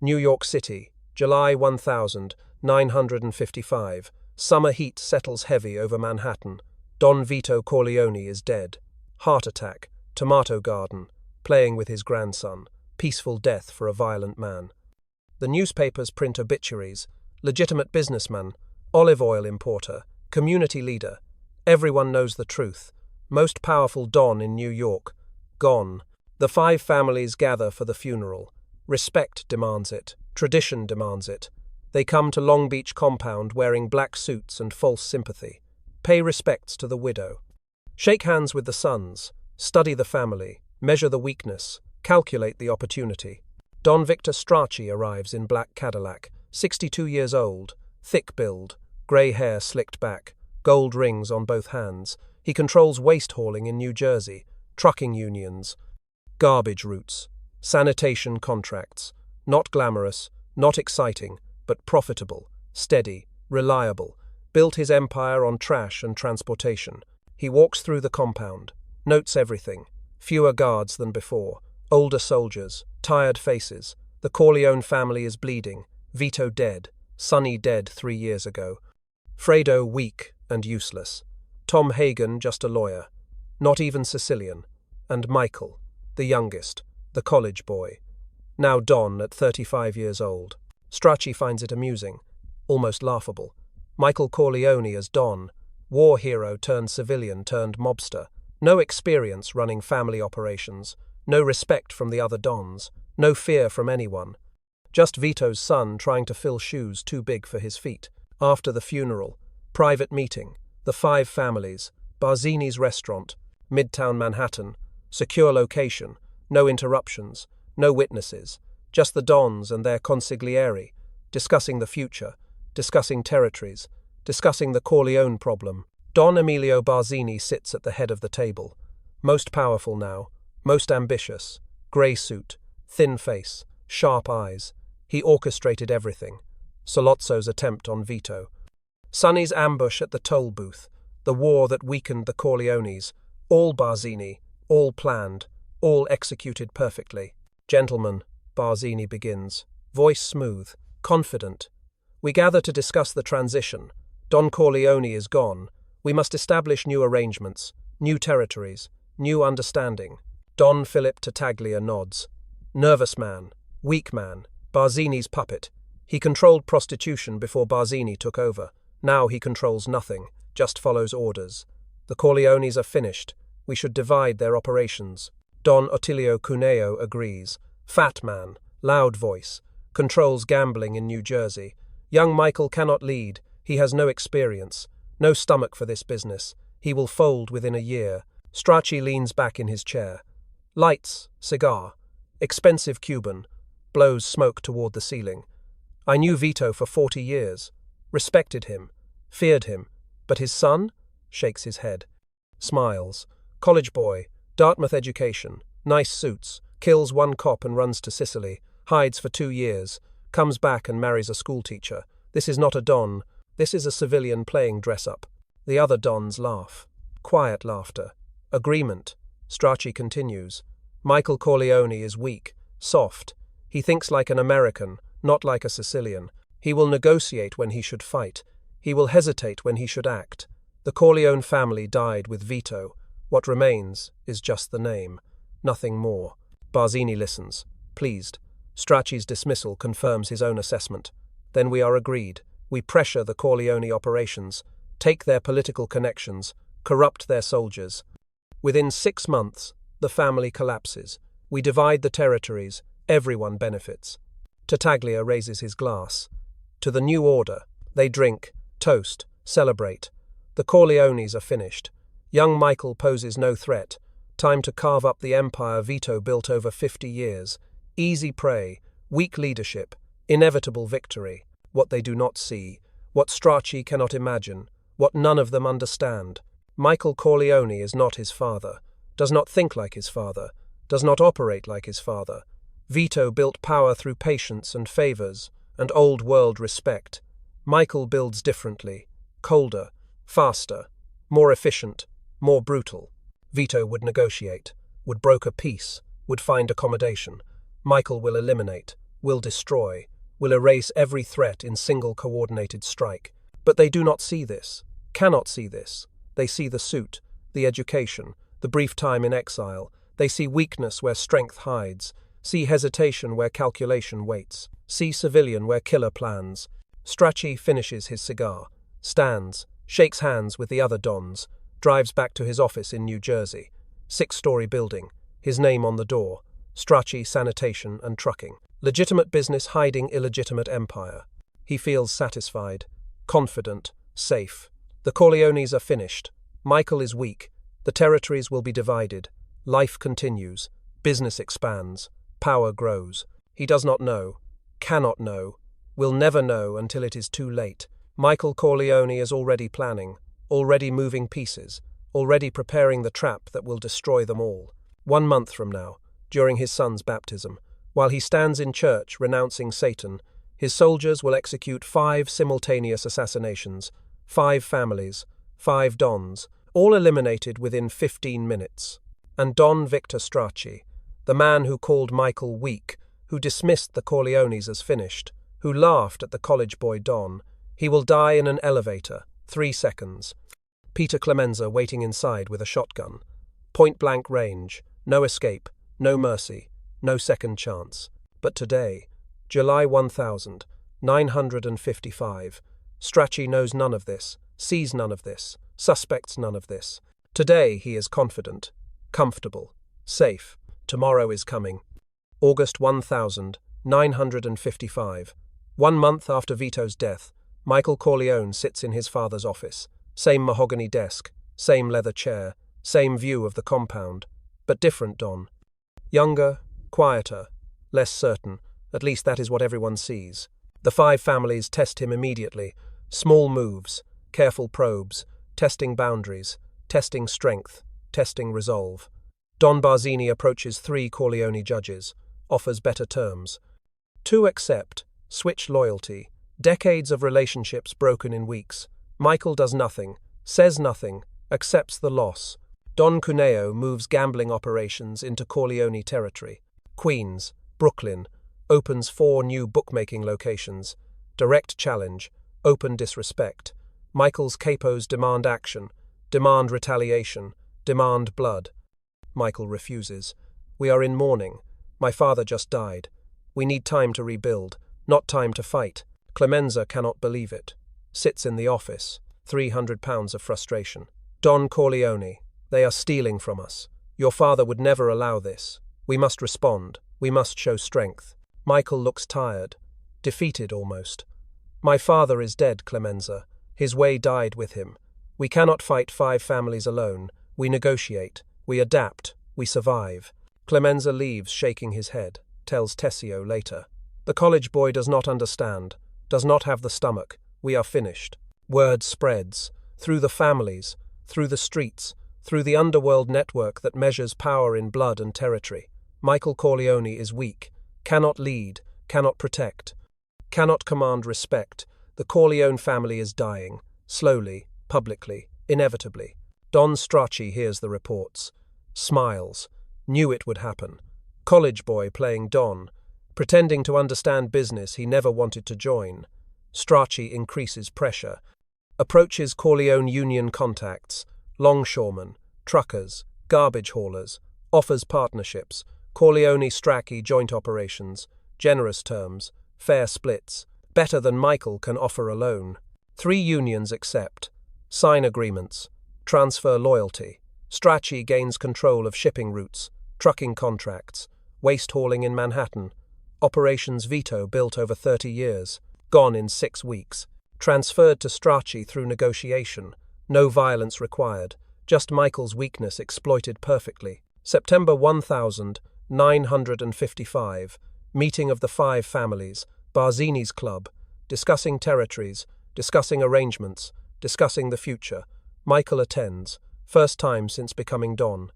New York City, July 1955. Summer heat settles heavy over Manhattan. Don Vito Corleone is dead. Heart attack, tomato garden, playing with his grandson. Peaceful death for a violent man. The newspapers print obituaries. Legitimate businessman, olive oil importer, community leader. Everyone knows the truth. Most powerful Don in New York. Gone. The 5 families gather for the funeral. Respect demands it. Tradition demands it. They come to Long Beach compound wearing black suits and false sympathy. Pay respects to the widow. Shake hands with the sons. Study the family. Measure the weakness. Calculate the opportunity. Don Victor Stracci arrives in black Cadillac, 62 years old, thick build, grey hair slicked back, gold rings on both hands. He controls waste hauling in New Jersey, trucking unions, garbage routes, sanitation contracts. Not glamorous, not exciting, but profitable, steady, reliable. Built his empire on trash and transportation. He walks through the compound, notes everything. Fewer guards than before, older soldiers, tired faces. The Corleone family is bleeding. Vito dead, Sonny dead 3 years ago. Fredo weak and useless. Tom Hagen just a lawyer, not even Sicilian. And Michael, the youngest, the college boy. Now Don at 35 years old. Stracci finds it amusing, almost laughable. Michael Corleone as Don, war hero turned civilian turned mobster. No experience running family operations, no respect from the other Dons, no fear from anyone. Just Vito's son trying to fill shoes too big for his feet. After the funeral, private meeting, the 5 families, Barzini's restaurant, Midtown Manhattan, secure location, no interruptions, no witnesses, just the Dons and their consigliere, discussing the future, discussing territories, discussing the Corleone problem. Don Emilio Barzini sits at the head of the table, most powerful now, most ambitious, grey suit, thin face, sharp eyes. He orchestrated everything. Sollozzo's attempt on Vito. Sonny's ambush at the toll booth, the war that weakened the Corleones, all Barzini, all planned, all executed perfectly. Gentlemen, Barzini begins, voice smooth, confident. We gather to discuss the transition. Don Corleone is gone. We must establish new arrangements, new territories, new understanding. Don Philip Tartaglia nods. Nervous man, weak man, Barzini's puppet. He controlled prostitution before Barzini took over. Now he controls nothing, just follows orders. The Corleones are finished. We should divide their operations. Don Ottilio Cuneo agrees. Fat man, loud voice, controls gambling in New Jersey. Young Michael cannot lead. He has no experience, no stomach for this business. He will fold within a year. Stracci leans back in his chair. Lights, cigar. Expensive Cuban. Blows smoke toward the ceiling. I knew Vito for 40 years. Respected him. Feared him. But his son? Shakes his head. Smiles. College boy. Dartmouth education. Nice suits. Kills 1 cop and runs to Sicily. Hides for 2 years. Comes back and marries a schoolteacher. This is not a Don. This is a civilian playing dress-up. The other Dons laugh. Quiet laughter. Agreement. Stracci continues. Michael Corleone is weak, soft. He thinks like an American, not like a Sicilian. He will negotiate when he should fight. He will hesitate when he should act. The Corleone family died with Vito. What remains is just the name. Nothing more. Barzini listens, pleased. Stracci's dismissal confirms his own assessment. Then we are agreed. We pressure the Corleone operations, take their political connections, corrupt their soldiers. Within 6 months, the family collapses. We divide the territories. Everyone benefits. Tartaglia raises his glass. To the new order. They drink, toast, celebrate. The Corleones are finished. Young Michael poses no threat. Time to carve up the empire Vito built over 50 years. Easy prey, weak leadership, inevitable victory. What they do not see, what Stracci cannot imagine, what none of them understand. Michael Corleone is not his father, does not think like his father, does not operate like his father. Vito built power through patience and favors and old-world respect. Michael builds differently, colder, faster, more efficient, more brutal. Vito would negotiate, would broker peace, would find accommodation. Michael will eliminate, will destroy, will erase every threat in single coordinated strike. But they do not see this, cannot see this. They see the suit, the education, the brief time in exile. They see weakness where strength hides, see hesitation where calculation waits, see civilian where killer plans. Stracci finishes his cigar, stands, shakes hands with the other dons, drives back to his office in New Jersey. 6-story building, his name on the door, Stracci Sanitation and Trucking. Legitimate business hiding illegitimate empire. He feels satisfied, confident, safe. The Corleones are finished. Michael is weak. The territories will be divided. Life continues. Business expands. Power grows. He does not know, cannot know, will never know until it is too late. Michael Corleone is already planning, already moving pieces, already preparing the trap that will destroy them all. 1 month from now, during his son's baptism, while he stands in church renouncing Satan, his soldiers will execute 5 simultaneous assassinations, 5 families, 5 dons, all eliminated within 15 minutes. And Don Victor Stracci, the man who called Michael weak, who dismissed the Corleones as finished, who laughed at the college boy Don, he will die in an elevator, 3 seconds. Peter Clemenza waiting inside with a shotgun. Point-blank range, no escape, no mercy, no second chance. But today, July 1955, Stracci knows none of this, sees none of this, suspects none of this. Today he is confident, comfortable, safe. Tomorrow is coming. August 1955. 1 month after Vito's death, Michael Corleone sits in his father's office. Same mahogany desk, same leather chair, same view of the compound, but different Don. Younger, quieter, less certain, at least that is what everyone sees. The 5 families test him immediately. Small moves, careful probes, testing boundaries, testing strength, testing resolve. Don Barzini approaches 3 Corleone judges, offers better terms. 2 accept, switch loyalty, decades of relationships broken in weeks. Michael does nothing, says nothing, accepts the loss. Don Cuneo moves gambling operations into Corleone territory. Queens, Brooklyn, opens 4 new bookmaking locations. Direct challenge, open disrespect. Michael's capos demand action, demand retaliation, demand blood. Michael refuses. We are in mourning. My father just died. We need time to rebuild, not time to fight. Clemenza cannot believe it. Sits in the office. 300 pounds of frustration. Don Corleone, they are stealing from us. Your father would never allow this. We must respond. We must show strength. Michael looks tired, defeated almost. My father is dead, Clemenza. His way died with him. We cannot fight 5 families alone. We negotiate. We adapt. We survive. Clemenza leaves, shaking his head. Tells Tessio later. The college boy does not understand. Does not have the stomach. We are finished. Word spreads. Through the families. Through the streets. Through the underworld network that measures power in blood and territory. Michael Corleone is weak. Cannot lead. Cannot protect. Cannot command respect. The Corleone family is dying. Slowly. Publicly. Inevitably. Don Stracci hears the reports. Smiles. Knew it would happen. College boy playing Don. Pretending to understand business he never wanted to join. Stracci increases pressure. Approaches Corleone union contacts. Longshoremen. Truckers. Garbage haulers. Offers partnerships. Corleone Stracci joint operations. Generous terms. Fair splits. Better than Michael can offer alone. 3 unions accept. Sign agreements. Transfer loyalty. Stracci gains control of shipping routes, trucking contracts, waste hauling in Manhattan. Operations Vito built over 30 years. Gone in 6 weeks. Transferred to Stracci through negotiation. No violence required. Just Michael's weakness exploited perfectly. September 1955. Meeting of the 5 families. Barzini's club. Discussing territories. Discussing arrangements. Discussing the future. Michael attends. First time since becoming Don.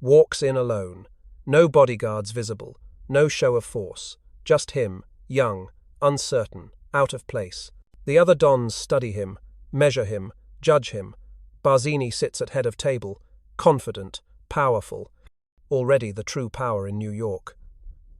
Walks in alone. No bodyguards visible. No show of force. Just him, young, uncertain, out of place. The other Dons study him, measure him, judge him. Barzini sits at head of table, confident, powerful. Already the true power in New York.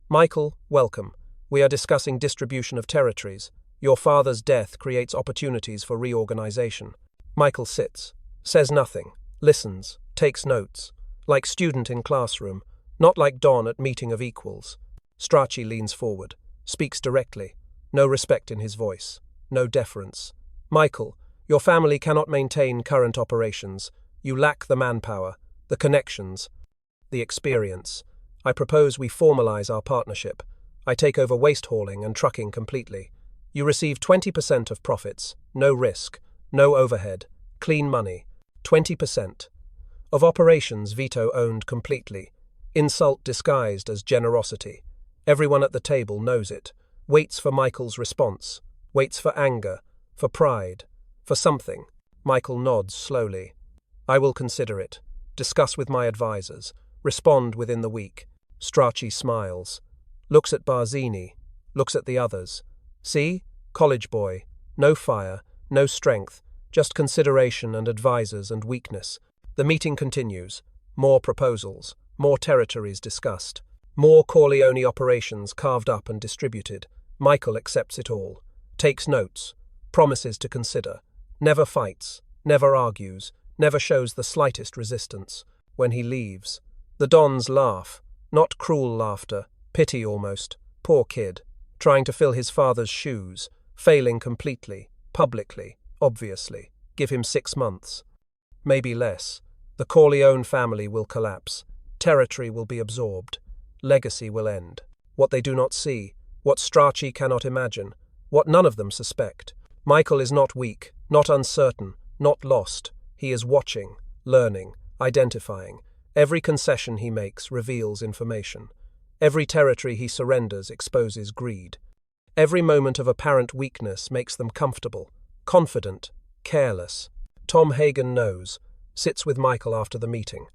Michael, welcome. We are discussing distribution of territories. Your father's death creates opportunities for reorganization. Michael sits, says nothing, listens, takes notes, like student in classroom, not like Don at meeting of equals. Stracci leans forward, speaks directly, no respect in his voice, no deference. Michael, your family cannot maintain current operations. You lack the manpower, the connections, the experience. I propose we formalize our partnership. I take over waste hauling and trucking completely. You receive 20% of profits, no risk, no overhead, clean money. 20%. Of operations Vito owned completely. Insult disguised as generosity. Everyone at the table knows it. Waits for Michael's response. Waits for anger, for pride, for something. Michael nods slowly. I will consider it. Discuss with my advisors. Respond within the week. Stracci smiles. Looks at Barzini. Looks at the others. See? College boy. No fire, no strength. Just consideration and advisors and weakness. The meeting continues. More proposals. More territories discussed. More Corleone operations carved up and distributed. Michael accepts it all. Takes notes. Promises to consider. Never fights. Never argues. Never shows the slightest resistance. When he leaves, the Dons laugh. Not cruel laughter. Pity almost. Poor kid. Trying to fill his father's shoes. Failing completely. Publicly. Obviously. Give him 6 months. Maybe less. The Corleone family will collapse. Territory will be absorbed. Legacy will end. What they do not see, what Stracci cannot imagine, what none of them suspect. Michael is not weak, not uncertain, not lost. He is watching, learning, identifying. Every concession he makes reveals information. Every territory he surrenders exposes greed. Every moment of apparent weakness makes them comfortable, confident, careless. Tom Hagen knows, sits with Michael after the meeting.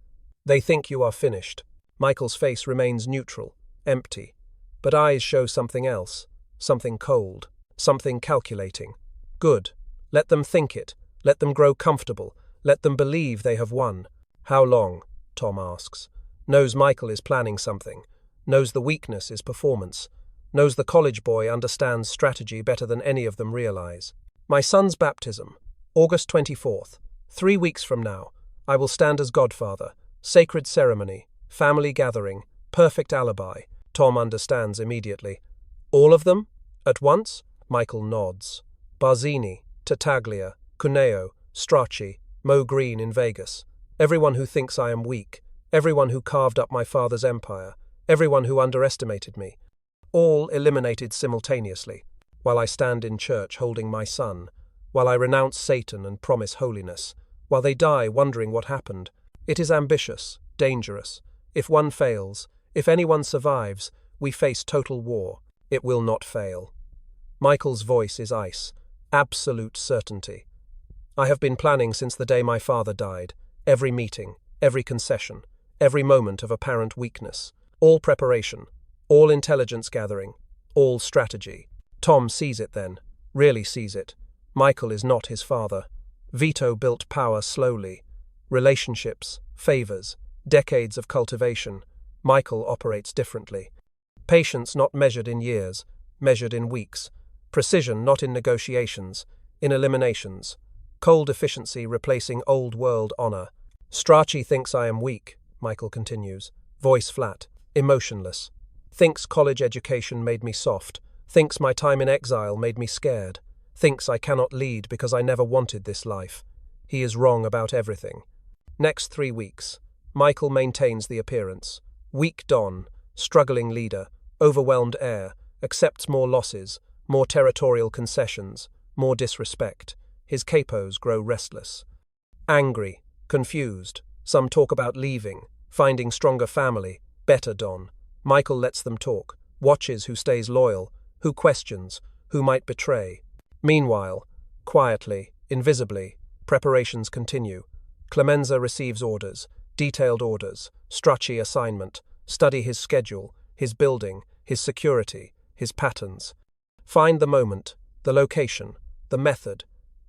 They think you are finished. Michael's face remains neutral, empty, but eyes show something else, something cold, something calculating. Good. Let them think it. Let them grow comfortable. Let them believe they have won. How long? Tom asks. Knows Michael is planning something. Knows the weakness is performance. Knows the college boy understands strategy better than any of them realize. My son's baptism, August 24th. 3 weeks from now. I will stand as godfather. Sacred ceremony. Family gathering. Perfect alibi. Tom understands immediately. All of them? At once? Michael nods. Barzini, Tartaglia, Cuneo, Stracci, Mo Green in Vegas. Everyone who thinks I am weak. Everyone who carved up my father's empire. Everyone who underestimated me. All eliminated simultaneously, while I stand in church holding my son, while I renounce Satan and promise holiness, while they die wondering what happened. It is ambitious, dangerous. If one fails, if anyone survives, we face total war. It will not fail. Michael's voice is ice, absolute certainty. I have been planning since the day my father died, every meeting, every concession, every moment of apparent weakness, all preparation, all intelligence gathering, all strategy. Tom sees it then, really sees it. Michael is not his father. Vito built power slowly. Relationships, favors, decades of cultivation. Michael operates differently. Patience not measured in years, measured in weeks. Precision not in negotiations, in eliminations. Cold efficiency replacing old-world honor. Stracci thinks I am weak, Michael continues, voice flat, emotionless. Thinks college education made me soft. Thinks my time in exile made me scared. Thinks I cannot lead because I never wanted this life. He is wrong about everything. Next 3 weeks. Michael maintains the appearance. Weak Don, struggling leader, overwhelmed heir, accepts more losses, more territorial concessions, more disrespect. His capos grow restless. Angry, confused. Some talk about leaving, finding stronger family, better Don. Michael lets them talk, watches who stays loyal, who questions, who might betray. Meanwhile, quietly, invisibly, preparations continue. Clemenza receives orders, detailed orders, Stracci assignment, study his schedule, his building, his security, his patterns. Find the moment, the location, the method.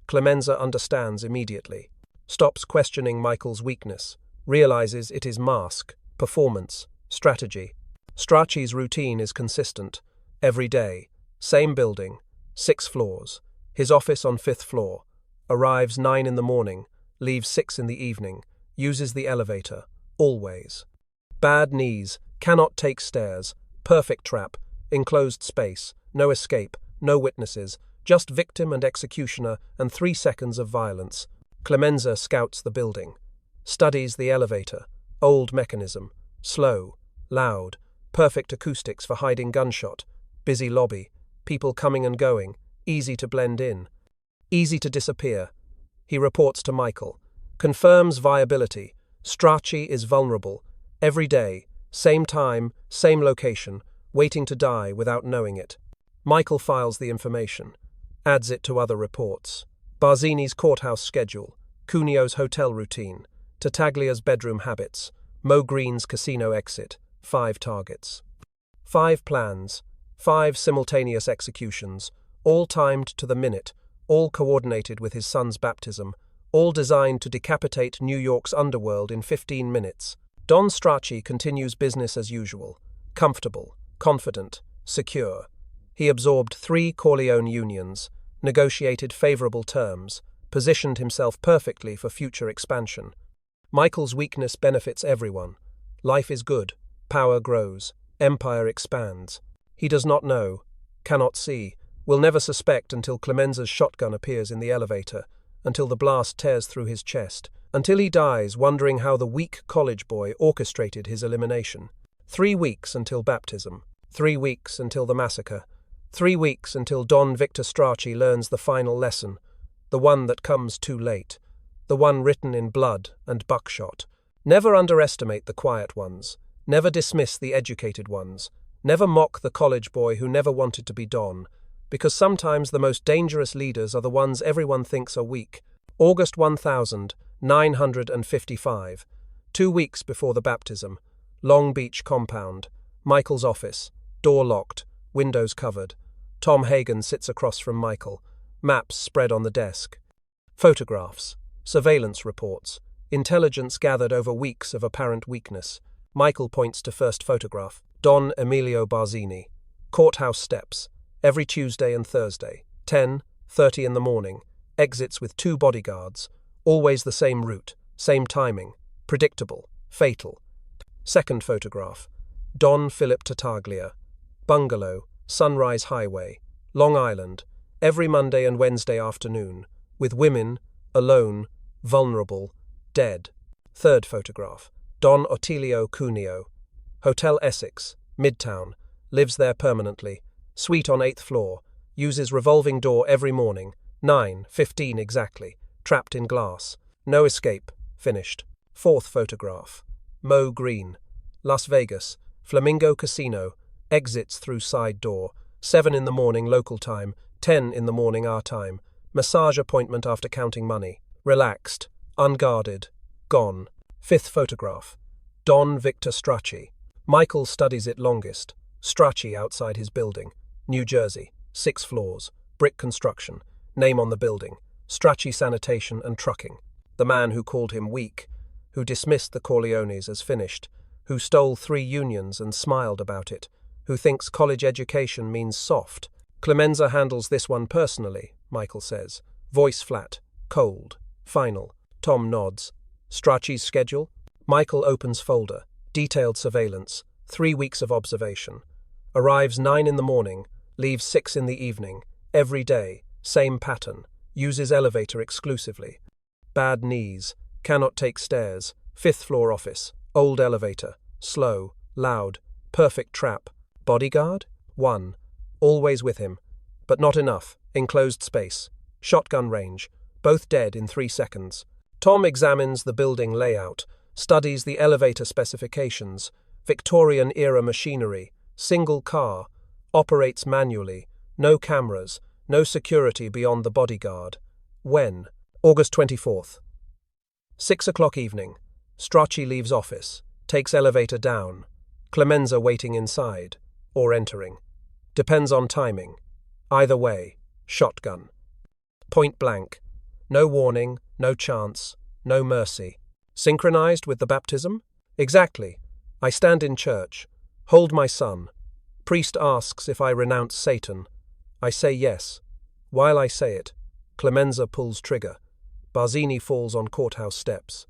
Clemenza understands immediately. Stops questioning Michael's weakness, realizes it is mask, performance, strategy. Stracci's routine is consistent. Every day. Same building. 6 floors. His office on 5th floor. Arrives 9 in the morning. Leaves 6 in the evening. Uses the elevator. Always. Bad knees. Cannot take stairs. Perfect trap. Enclosed space. No escape. No witnesses. Just victim and executioner and 3 seconds of violence. Clemenza scouts the building. Studies the elevator. Old mechanism. Slow. Loud. Perfect acoustics for hiding gunshot. Busy lobby. People coming and going. Easy to blend in. Easy to disappear. He reports to Michael. Confirms viability. Stracci is vulnerable. Every day. Same time. Same location. Waiting to die without knowing it. Michael files the information. Adds it to other reports. Barzini's courthouse schedule. Cunio's hotel routine. Tartaglia's bedroom habits. Mo Green's casino exit. 5 targets. 5 plans. 5 simultaneous executions. All timed to the minute. All coordinated with his son's baptism. All designed to decapitate New York's underworld in 15 minutes. Don Stracci continues business as usual. Comfortable, confident, secure. He absorbed 3 Corleone unions, negotiated favorable terms, positioned himself perfectly for future expansion. Michael's weakness benefits everyone. Life is good, power grows, empire expands. He does not know, cannot see, will never suspect until Clemenza's shotgun appears in the elevator, until the blast tears through his chest, until he dies wondering how the weak college boy orchestrated his elimination. 3 weeks until baptism. 3 weeks until the massacre. 3 weeks until Don Victor Stracci learns the final lesson, the one that comes too late, the one written in blood and buckshot. Never underestimate the quiet ones. Never dismiss the educated ones. Never mock the college boy who never wanted to be Don, because sometimes the most dangerous leaders are the ones everyone thinks are weak. August 1955. 2 weeks before the baptism. Long Beach compound. Michael's office. Door locked. Windows covered. Tom Hagen sits across from Michael. Maps spread on the desk. Photographs. Surveillance reports. Intelligence gathered over weeks of apparent weakness. Michael points to first photograph. Don Emilio Barzini. Courthouse steps. Every Tuesday and Thursday. 10:30 in the morning. Exits with 2 bodyguards. Always the same route. Same timing. Predictable. Fatal. Second photograph. Don Philip Tartaglia. Bungalow. Sunrise Highway. Long Island. Every Monday and Wednesday afternoon. With women. Alone. Vulnerable. Dead. Third photograph. Don Ottilio Cuneo. Hotel Essex. Midtown. Lives there permanently. Suite on 8th floor. Uses revolving door every morning. 9:15 exactly. Trapped in glass. No escape. Finished. Fourth photograph. Mo Green. Las Vegas. Flamingo Casino. Exits through side door. 7 in the morning local time. 10 in the morning our time. Massage appointment after counting money. Relaxed. Unguarded. Gone. Fifth photograph. Don Victor Stracci. Michael studies it longest. Stracci outside his building. New Jersey. 6 floors. Brick construction. Name on the building. Stracci Sanitation and Trucking. The man who called him weak. Who dismissed the Corleones as finished. Who stole 3 unions and smiled about it. Who thinks college education means soft. Clemenza handles this one personally, Michael says. Voice flat. Cold. Final. Tom nods. Stracci's schedule? Michael opens folder. Detailed surveillance. 3 weeks of observation. Arrives 9 in the morning. Leaves 6 in the evening. Every day. Same pattern. Uses elevator exclusively. Bad knees. Cannot take stairs. 5th floor office. Old elevator. Slow. Loud. Perfect trap. Bodyguard? 1. Always with him. But not enough. Enclosed space. Shotgun range. Both dead in 3 seconds. Tom examines the building layout. Studies the elevator specifications. Victorian-era machinery. Single car. Operates manually. No cameras. No security beyond the bodyguard. When? August 24th. 6 o'clock evening. Stracci leaves office. Takes elevator down. Clemenza waiting inside. Or entering. Depends on timing. Either way. Shotgun. Point blank. No warning. No chance. No mercy. Synchronized with the baptism? Exactly. I stand in church. Hold my son. Priest asks if I renounce Satan. I say yes. While I say it, Clemenza pulls trigger. Barzini falls on courthouse steps.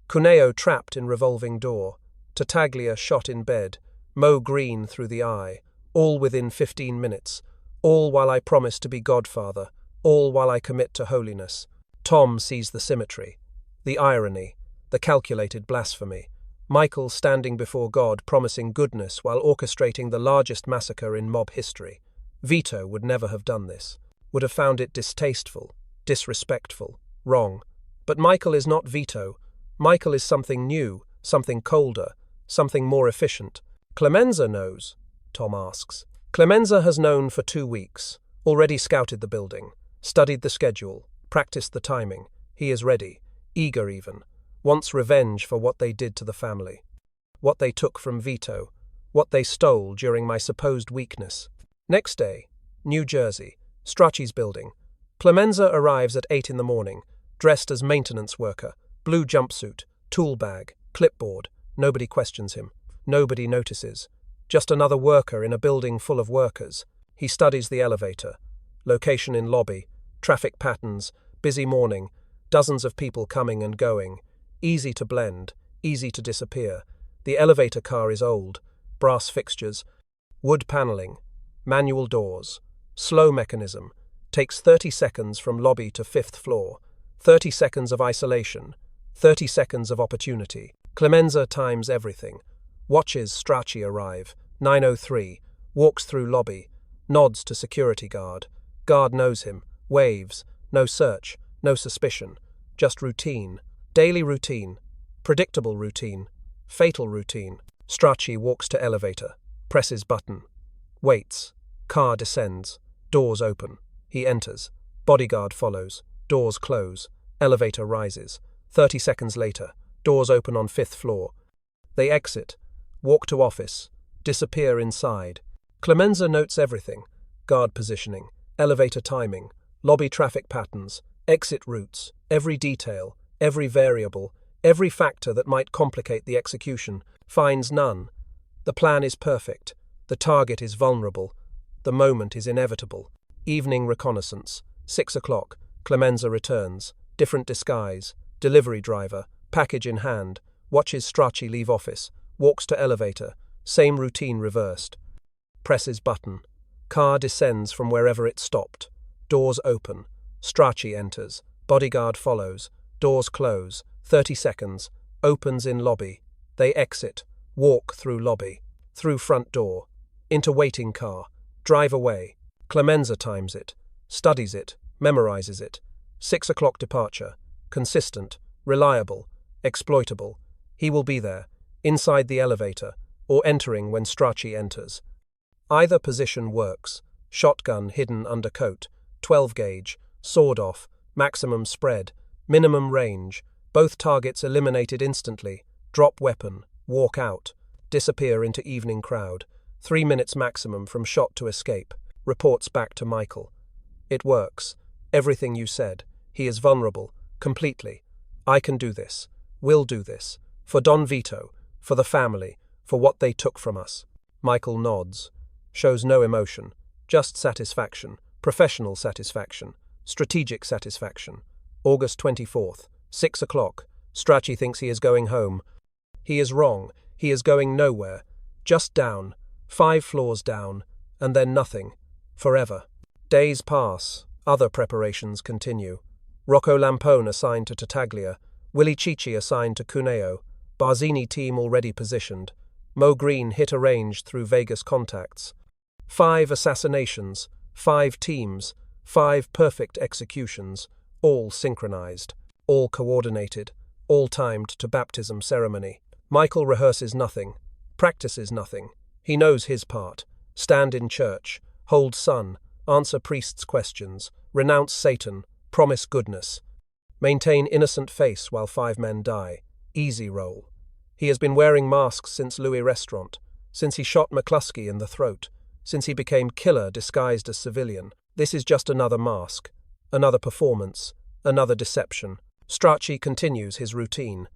Cuneo trapped in revolving door. Tartaglia shot in bed. Mo Green through the eye. All within 15 minutes. All while I promise to be godfather. All while I commit to holiness. Tom sees the symmetry. The irony. The calculated blasphemy. Michael standing before God promising goodness while orchestrating the largest massacre in mob history. Vito would never have done this. Would have found it distasteful, disrespectful, wrong. But Michael is not Vito. Michael is something new, something colder, something more efficient. Clemenza knows, Tom asks. Clemenza has known for 2 weeks, already scouted the building, studied the schedule, practiced the timing. He is ready, eager even, wants revenge for what they did to the family, what they took from Vito, what they stole during my supposed weakness. Next day, New Jersey, Stracci's building. Clemenza arrives at 8 in the morning, dressed as maintenance worker, blue jumpsuit, tool bag, clipboard. Nobody questions him. Nobody notices. Just another worker in a building full of workers. He studies the elevator. Location in lobby. Traffic patterns. Busy morning. Dozens of people coming and going. Easy to blend. Easy to disappear. The elevator car is old. Brass fixtures. Wood paneling. Manual doors. Slow mechanism. Takes 30 seconds from lobby to 5th floor. 30 seconds of isolation. 30 seconds of opportunity. Clemenza times everything. Watches Stracci arrive. 9:03. Walks through lobby. Nods to security guard. Guard knows him. Waves. No search. No suspicion. Just routine. Daily routine. Predictable routine. Fatal routine. Stracci walks to elevator. Presses button. Waits. Car descends. Doors open. He enters. Bodyguard follows. Doors close. Elevator rises. 30 seconds later. Doors open on 5th floor. They exit. Walk to office. Disappear inside. Clemenza notes everything. Guard positioning. Elevator timing. Lobby traffic patterns. Exit routes. Every detail. Every variable. Every factor that might complicate the execution. Finds none. The plan is perfect. The target is vulnerable. The moment is inevitable. Evening reconnaissance. 6 o'clock. Clemenza returns. Different disguise. Delivery driver. Package in hand. Watches Stracci leave office. Walks to elevator. Same routine reversed. Presses button. Car descends from wherever it stopped. Doors open. Stracci enters. Bodyguard follows. Doors close. 30 seconds. Opens in lobby. They exit. Walk through lobby. Through front door. Into waiting car. Drive away. Clemenza times it. Studies it. Memorizes it. 6 o'clock departure. Consistent. Reliable. Exploitable. He will be there. Inside the elevator. Or entering when Stracci enters. Either position works. Shotgun hidden under coat. 12 gauge. Sword off. Maximum spread. Minimum range. Both targets eliminated instantly. Drop weapon. Walk out. Disappear into evening crowd. 3 minutes maximum from shot to escape. Reports back to Michael. It works. Everything you said. He is vulnerable. Completely. I can do this. Will do this. For Don Vito. For the family. For what they took from us. Michael nods. Shows no emotion. Just satisfaction. Professional satisfaction. Strategic satisfaction. August 24th. 6 o'clock. Stracci thinks he is going home. He is wrong. He is going nowhere. Just down. 5 floors down. And then nothing. Forever. Days pass. Other preparations continue. Rocco Lampone assigned to Tartaglia. Willie Cicci assigned to Cuneo. Barzini team already positioned. Mo Green hit arranged through Vegas contacts. 5 assassinations. 5 teams. 5 perfect executions. All synchronized. All coordinated. All timed to baptism ceremony. Michael rehearses nothing. Practices nothing. He knows his part. Stand in church. Hold sun. Answer priests' questions. Renounce Satan. Promise goodness. Maintain innocent face while 5 men die. Easy role. He has been wearing masks since Louis Restaurant. Since he shot McCluskey in the throat. Since he became killer disguised as civilian. This is just another mask. Another performance. Another deception. Stracci continues his routine.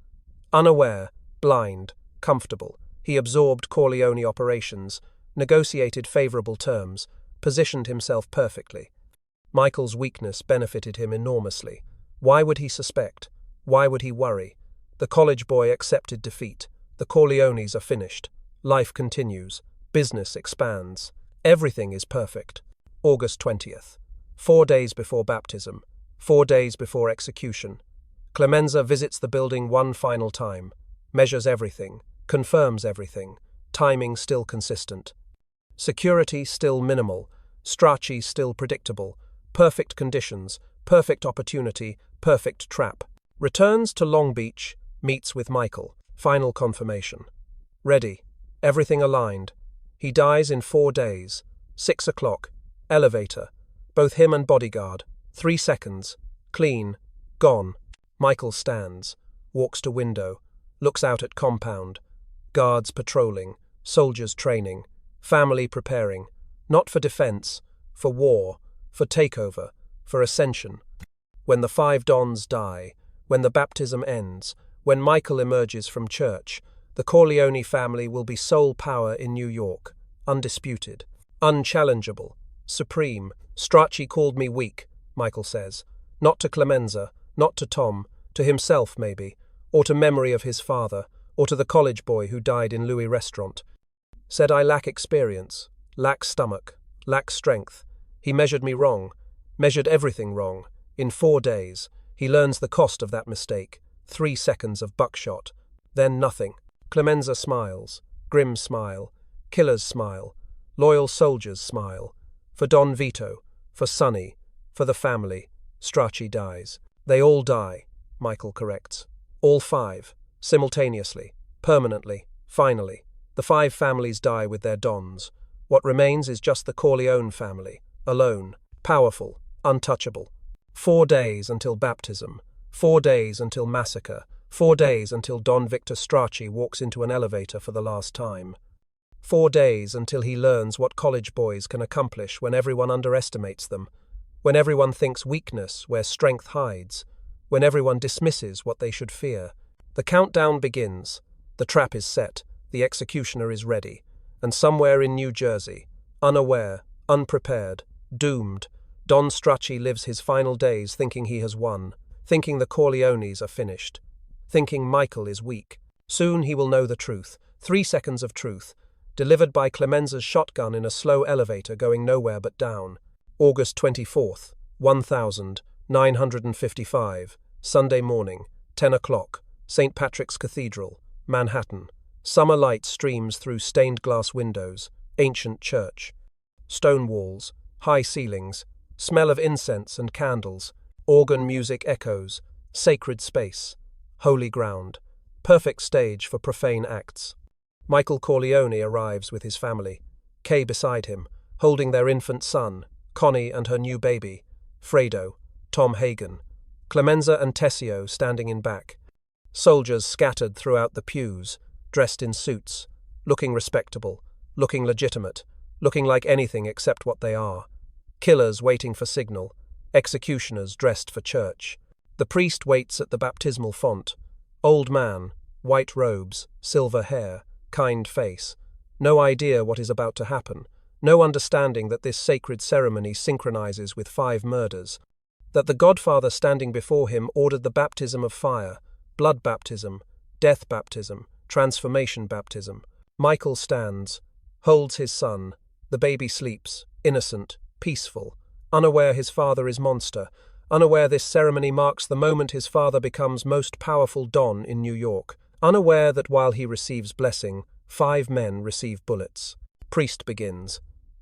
Unaware. Blind. Comfortable. He absorbed Corleone operations. negotiated favorable terms, positioned himself perfectly. Michael's weakness benefited him enormously. Why would he suspect? Why would he worry? The college boy accepted defeat. The Corleones are finished. Life continues. Business expands. Everything is perfect. August 20th. 4 days before baptism. 4 days before execution. Clemenza visits the building one final time. Measures everything. Confirms everything. Timing still consistent. Security still minimal. Stracci still predictable. Perfect conditions. Perfect opportunity. Perfect trap. Returns to Long Beach. Meets with Michael. Final confirmation. Ready. Everything aligned. He dies in 4 days. 6 o'clock. Elevator. Both him and bodyguard. 3 seconds. Clean. Gone. Michael stands. Walks to window. Looks out at compound. Guards patrolling. Soldiers training. Family preparing. Not for defense. For war. For takeover. For ascension. When the 5 dons die. When the baptism ends. When Michael emerges from church, the Corleone family will be sole power in New York, undisputed, unchallengeable, supreme. Stracci called me weak, Michael says. Not to Clemenza, not to Tom, to himself maybe, or to memory of his father, or to the college boy who died in Louis' restaurant. Said I lack experience, lack stomach, lack strength. He measured me wrong, measured everything wrong. In 4 days, he learns the cost of that mistake. 3 seconds of buckshot. Then nothing. Clemenza smiles. Grim smile. Killer's smile. Loyal soldiers smile. For Don Vito. For Sonny. For the family. Stracci dies. They all die, Michael corrects. All 5. Simultaneously. Permanently. Finally. The 5 families die with their dons. What remains is just the Corleone family. Alone. Powerful. Untouchable. 4 days until baptism. 4 days until massacre. 4 days until Don Victor Stracci walks into an elevator for the last time. 4 days until he learns what college boys can accomplish when everyone underestimates them, when everyone thinks weakness where strength hides, when everyone dismisses what they should fear. The countdown begins. The trap is set. The executioner is ready. And somewhere in New Jersey, unaware, unprepared, doomed, Don Stracci lives his final days thinking he has won. Thinking the Corleones are finished. Thinking Michael is weak. Soon he will know the truth. 3 seconds of truth. Delivered by Clemenza's shotgun in a slow elevator going nowhere but down. August 24th, 1955. Sunday morning, 10 o'clock. St. Patrick's Cathedral, Manhattan. Summer light streams through stained glass windows. Ancient church. Stone walls. High ceilings. Smell of incense and candles. Organ music echoes, sacred space, holy ground, perfect stage for profane acts. Michael Corleone arrives with his family, Kay beside him, holding their infant son, Connie and her new baby, Fredo, Tom Hagen, Clemenza and Tessio standing in back. Soldiers scattered throughout the pews, dressed in suits, looking respectable, looking legitimate, looking like anything except what they are. Killers waiting for signal. Executioners dressed for church. The priest waits at the baptismal font. Old man, white robes, silver hair, kind face. No idea what is about to happen. No understanding that this sacred ceremony synchronizes with 5 murders. That the Godfather standing before him ordered the baptism of fire, blood baptism, death baptism, transformation baptism. Michael stands, holds his son. The baby sleeps, innocent, peaceful. Unaware his father is monster, unaware this ceremony marks the moment his father becomes most powerful Don in New York, unaware that while he receives blessing, 5 men receive bullets. Priest begins.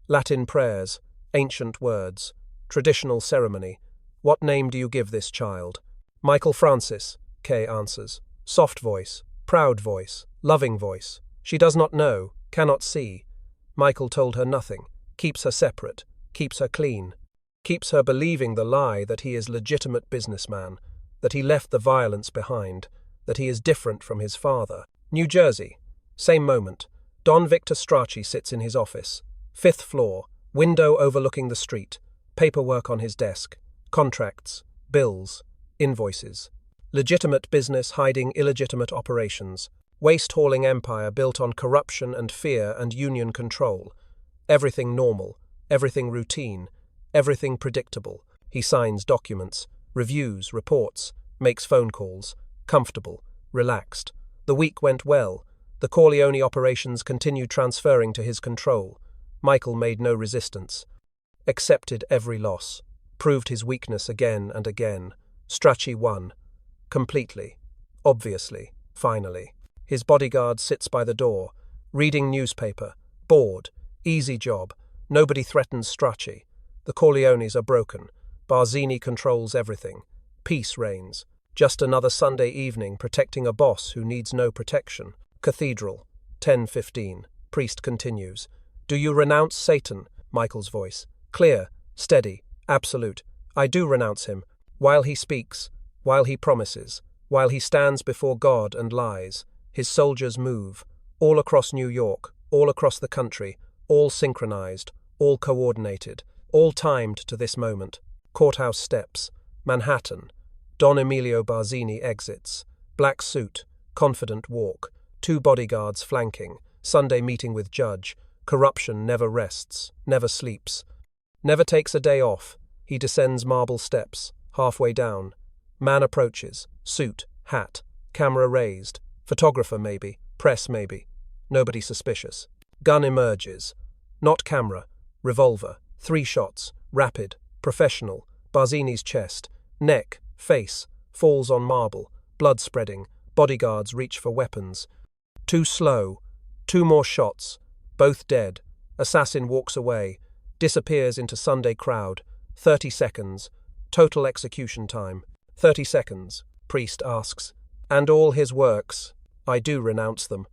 Latin prayers, ancient words, traditional ceremony. What name do you give this child? Michael Francis, Kay answers. Soft voice, proud voice, loving voice. She does not know, cannot see. Michael told her nothing, keeps her separate, keeps her clean. Keeps her believing the lie that he is legitimate businessman, that he left the violence behind, that he is different from his father. New Jersey. Same moment. Don Victor Stracci sits in his office. 5th floor. Window overlooking the street. Paperwork on his desk. Contracts. Bills. Invoices. Legitimate business hiding illegitimate operations. Waste-hauling empire built on corruption and fear and union control. Everything normal, everything routine, everything predictable. He signs documents, reviews, reports, makes phone calls, comfortable, relaxed. The week went well. The Corleone operations continued transferring to his control. Michael made no resistance. Accepted every loss. Proved his weakness again and again. Stracci won. Completely. Obviously. Finally. His bodyguard sits by the door, reading newspaper. Bored. Easy job. Nobody threatens Stracci. The Corleones are broken. Barzini controls everything. Peace reigns. Just another Sunday evening protecting a boss who needs no protection. Cathedral. 10:15. Priest continues. Do you renounce Satan? Michael's voice. Clear, steady, absolute. I do renounce him. While he speaks, while he promises, while he stands before God and lies, his soldiers move. All across New York, all across the country, all synchronized, all coordinated, all timed to this moment. Courthouse steps. Manhattan. Don Emilio Barzini exits. Black suit, confident walk. 2 bodyguards flanking. Sunday meeting with judge. Corruption never rests, never sleeps. Never takes a day off. He descends marble steps, halfway down. Man approaches. Suit, hat, camera raised. Photographer maybe, press maybe. Nobody suspicious. Gun emerges. Not camera. Revolver. 3 shots. Rapid. Professional. Barzini's chest. Neck. Face. Falls on marble. Blood spreading. Bodyguards reach for weapons. Too slow. 2 more shots. Both dead. Assassin walks away. Disappears into Sunday crowd. 30 seconds. Total execution time. 30 seconds. Priest asks. And all his works. I do renounce them.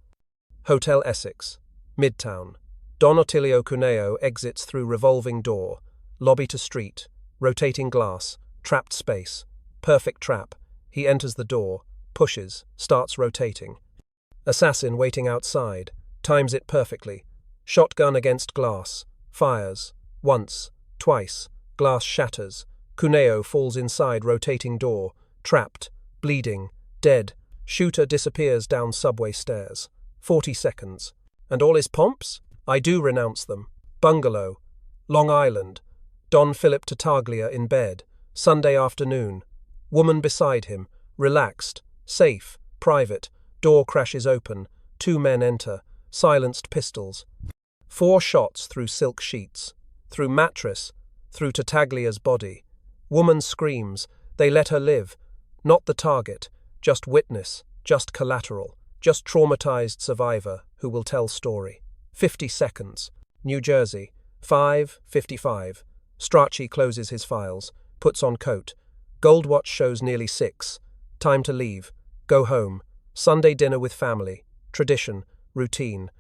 Hotel Essex. Midtown. Don Ottilio Cuneo exits through revolving door. Lobby to street. Rotating glass. Trapped space. Perfect trap. He enters the door. Pushes. Starts rotating. Assassin waiting outside. Times it perfectly. Shotgun against glass. Fires. Once. Twice. Glass shatters. Cuneo falls inside rotating door. Trapped. Bleeding. Dead. Shooter disappears down subway stairs. 40 seconds. And all his pomps? I do renounce them. Bungalow. Long Island. Don Philip Tartaglia in bed. Sunday afternoon. Woman beside him. Relaxed. Safe. Private. Door crashes open. 2 men enter. Silenced pistols. 4 shots through silk sheets. Through mattress. Through Tartaglia's body. Woman screams. They let her live. Not the target. Just witness. Just collateral. Just traumatized survivor who will tell story. 50 seconds. New Jersey. 5:55. Stracci closes his files. Puts on coat. Gold watch shows nearly 6. Time to leave. Go home. Sunday dinner with family. Tradition. Routine.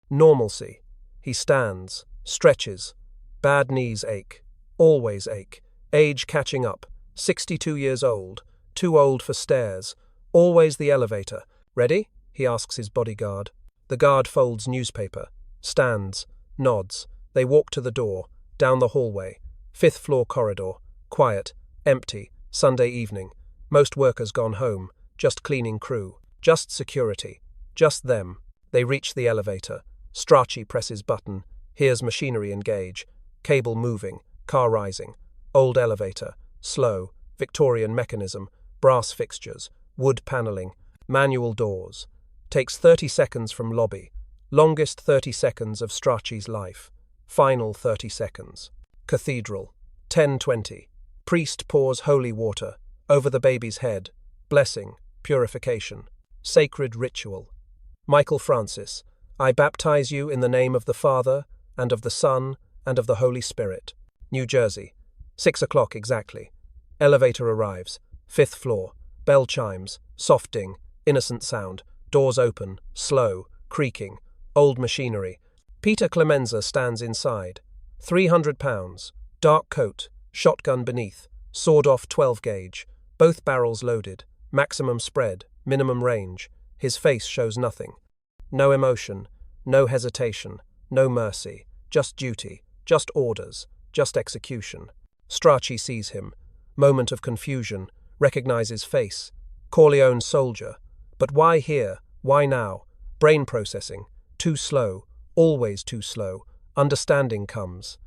Normalcy. He stands. Stretches. Bad knees ache. Always ache. Age catching up. 62 years old. Too old for stairs. Always the elevator. Ready? He asks his bodyguard. The guard folds newspaper. Stands. Nods. They walk to the door. Down the hallway. 5th floor corridor. Quiet. Empty. Sunday evening. Most workers gone home. Just cleaning crew. Just security. Just them. They reach the elevator. Stracci presses button. Hears machinery engage. Cable moving. Car rising. Old elevator. Slow. Victorian mechanism. Brass fixtures. Wood paneling. Manual doors. Takes 30 seconds from lobby. Longest 30 seconds of Stracci's life. Final 30 seconds. Cathedral. 10:20. Priest pours holy water. Over the baby's head. Blessing. Purification. Sacred ritual. Michael Francis. I baptize you in the name of the Father, and of the Son, and of the Holy Spirit. New Jersey. 6 o'clock exactly. Elevator arrives. 5th floor. Bell chimes. Soft ding. Innocent sound. Doors open. Slow. Creaking. Old machinery. Peter Clemenza stands inside. 300 pounds. Dark coat. Shotgun beneath. Sawed-off 12-gauge. Both barrels loaded. Maximum spread. Minimum range. His face shows nothing. No emotion. No hesitation. No mercy. Just duty. Just orders. Just execution. Stracci sees him. Moment of confusion. Recognizes face. Corleone soldier. But why here? Why now? Brain processing. Too slow. Always too slow. Understanding comes.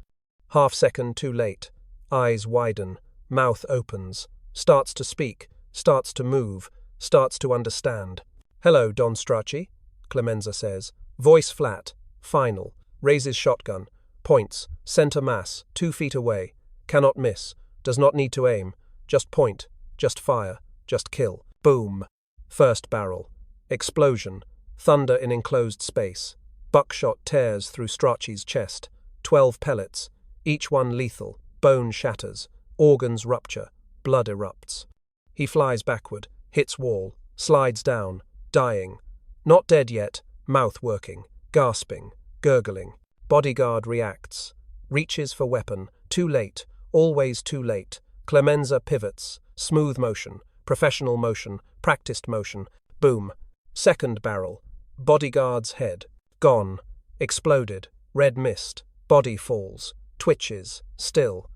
Half second too late. Eyes widen. Mouth opens. Starts to speak. Starts to move. Starts to understand. "Hello, Don Stracci," Clemenza says. Voice flat. Final. Raises shotgun. Points. Center mass. 2 feet away. Cannot miss. Does not need to aim. Just point. Just fire. Just kill. Boom. First barrel. Explosion. Thunder in enclosed space. Buckshot tears through Stracci's chest. 12 pellets. Each one lethal. Bone shatters. Organs rupture. Blood erupts. He flies backward. Hits wall. Slides down. Dying. Not dead yet. Mouth working. Gasping. Gurgling. Bodyguard reacts. Reaches for weapon. Too late. Always too late. Clemenza pivots. Smooth motion. Professional motion. Practiced motion. Boom. Second barrel. Bodyguard's head. Gone. Exploded. Red mist. Body falls. Twitches. Still.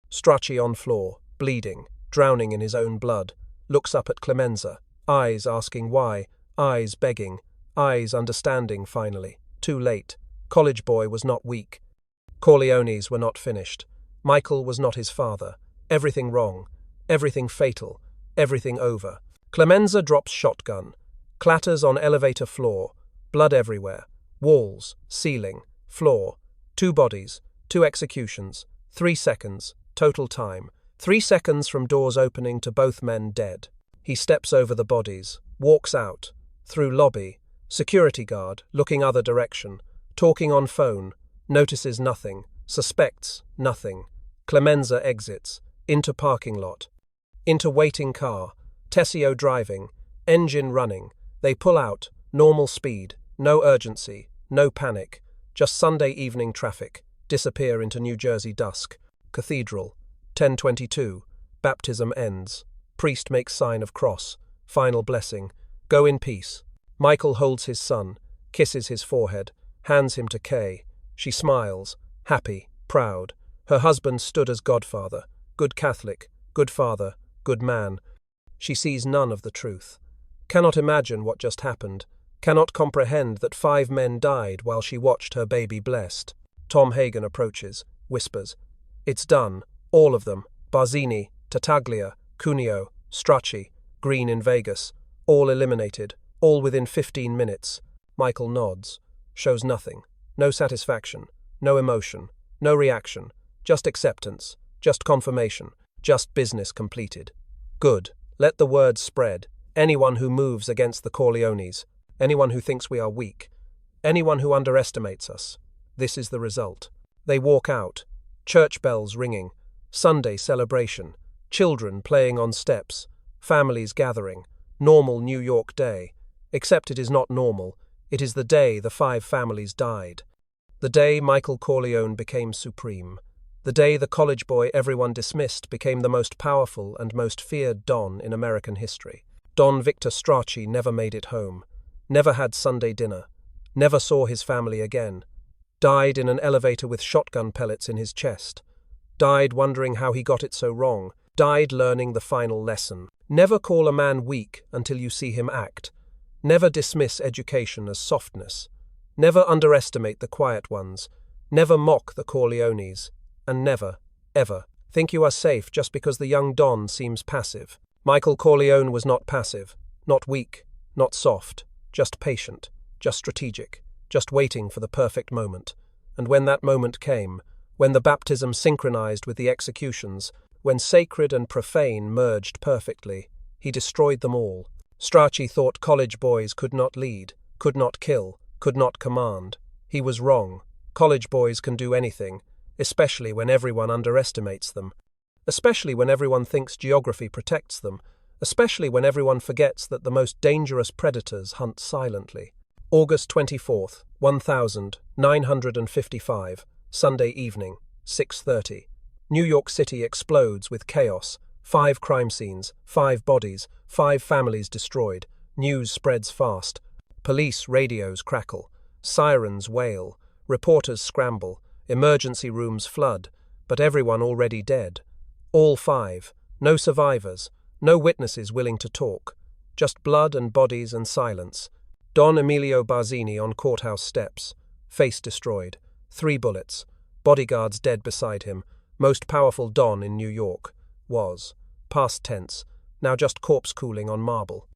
Stracci on floor. Bleeding. Drowning in his own blood. Looks up at Clemenza. Eyes asking why. Eyes begging. Eyes understanding finally. Too late. College boy was not weak. Corleones were not finished. Michael was not his father. Everything wrong. Everything fatal. Everything over. Clemenza drops shotgun. Clatters on elevator floor. Blood everywhere. Walls. Ceiling. Floor. 2 bodies. 2 executions. 3 seconds. Total time. 3 seconds from doors opening to both men dead. He steps over the bodies. Walks out. Through lobby. Security guard. Looking other direction. Talking on phone. Notices nothing. Suspects nothing. Clemenza exits. Into parking lot. Into waiting car. Tessio driving. Engine running. They pull out. Normal speed. No urgency. No panic. Just Sunday evening traffic. Disappear into New Jersey dusk. Cathedral. 10:22. Baptism ends. Priest makes sign of cross. Final blessing. Go in peace. Michael holds his son. Kisses his forehead. Hands him to Kay. She smiles. Happy. Proud. Her husband stood as godfather. Good Catholic. Good father. Good man. She sees none of the truth. Cannot imagine what just happened. Cannot comprehend that 5 men died while she watched her baby blessed. Tom Hagen approaches. Whispers. It's done. All of them. Barzini, Tartaglia, Cuneo, Stracci, Green in Vegas. All eliminated. All within 15 minutes. Michael nods. Shows nothing. No satisfaction. No emotion. No reaction. Just acceptance. Just confirmation. Just business completed. Good. Let the word spread. Anyone who moves against the Corleones. Anyone who thinks we are weak. Anyone who underestimates us. This is the result. They walk out. Church bells ringing. Sunday celebration. Children playing on steps. Families gathering. Normal New York day. Except it is not normal. It is the day the 5 families died. The day Michael Corleone became supreme. The day the college boy everyone dismissed became the most powerful and most feared Don in American history. Don Victor Stracci never made it home. Never had Sunday dinner. Never saw his family again. Died in an elevator with shotgun pellets in his chest. Died wondering how he got it so wrong. Died learning the final lesson. Never call a man weak until you see him act. Never dismiss education as softness. Never underestimate the quiet ones. Never mock the Corleones. And never, ever, think you are safe just because the young Don seems passive. Michael Corleone was not passive, not weak, not soft, just patient, just strategic, just waiting for the perfect moment. And when that moment came, when the baptism synchronized with the executions, when sacred and profane merged perfectly, he destroyed them all. Stracci thought college boys could not lead, could not kill, could not command. He was wrong. College boys can do anything, especially when everyone underestimates them, especially when everyone thinks geography protects them, especially when everyone forgets that the most dangerous predators hunt silently. August 24th, 1955, Sunday evening, 6:30. New York City explodes with chaos. 5 crime scenes, 5 bodies, 5 families destroyed. News spreads fast. Police radios crackle. Sirens wail. Reporters scramble. Emergency rooms flood. But everyone already dead. All 5. No survivors. No witnesses willing to talk. Just blood and bodies and silence. Don Emilio Barzini on courthouse steps. Face destroyed. 3 bullets. Bodyguards dead beside him. Most powerful Don in New York. Was. Past tense. Now just corpse cooling on marble.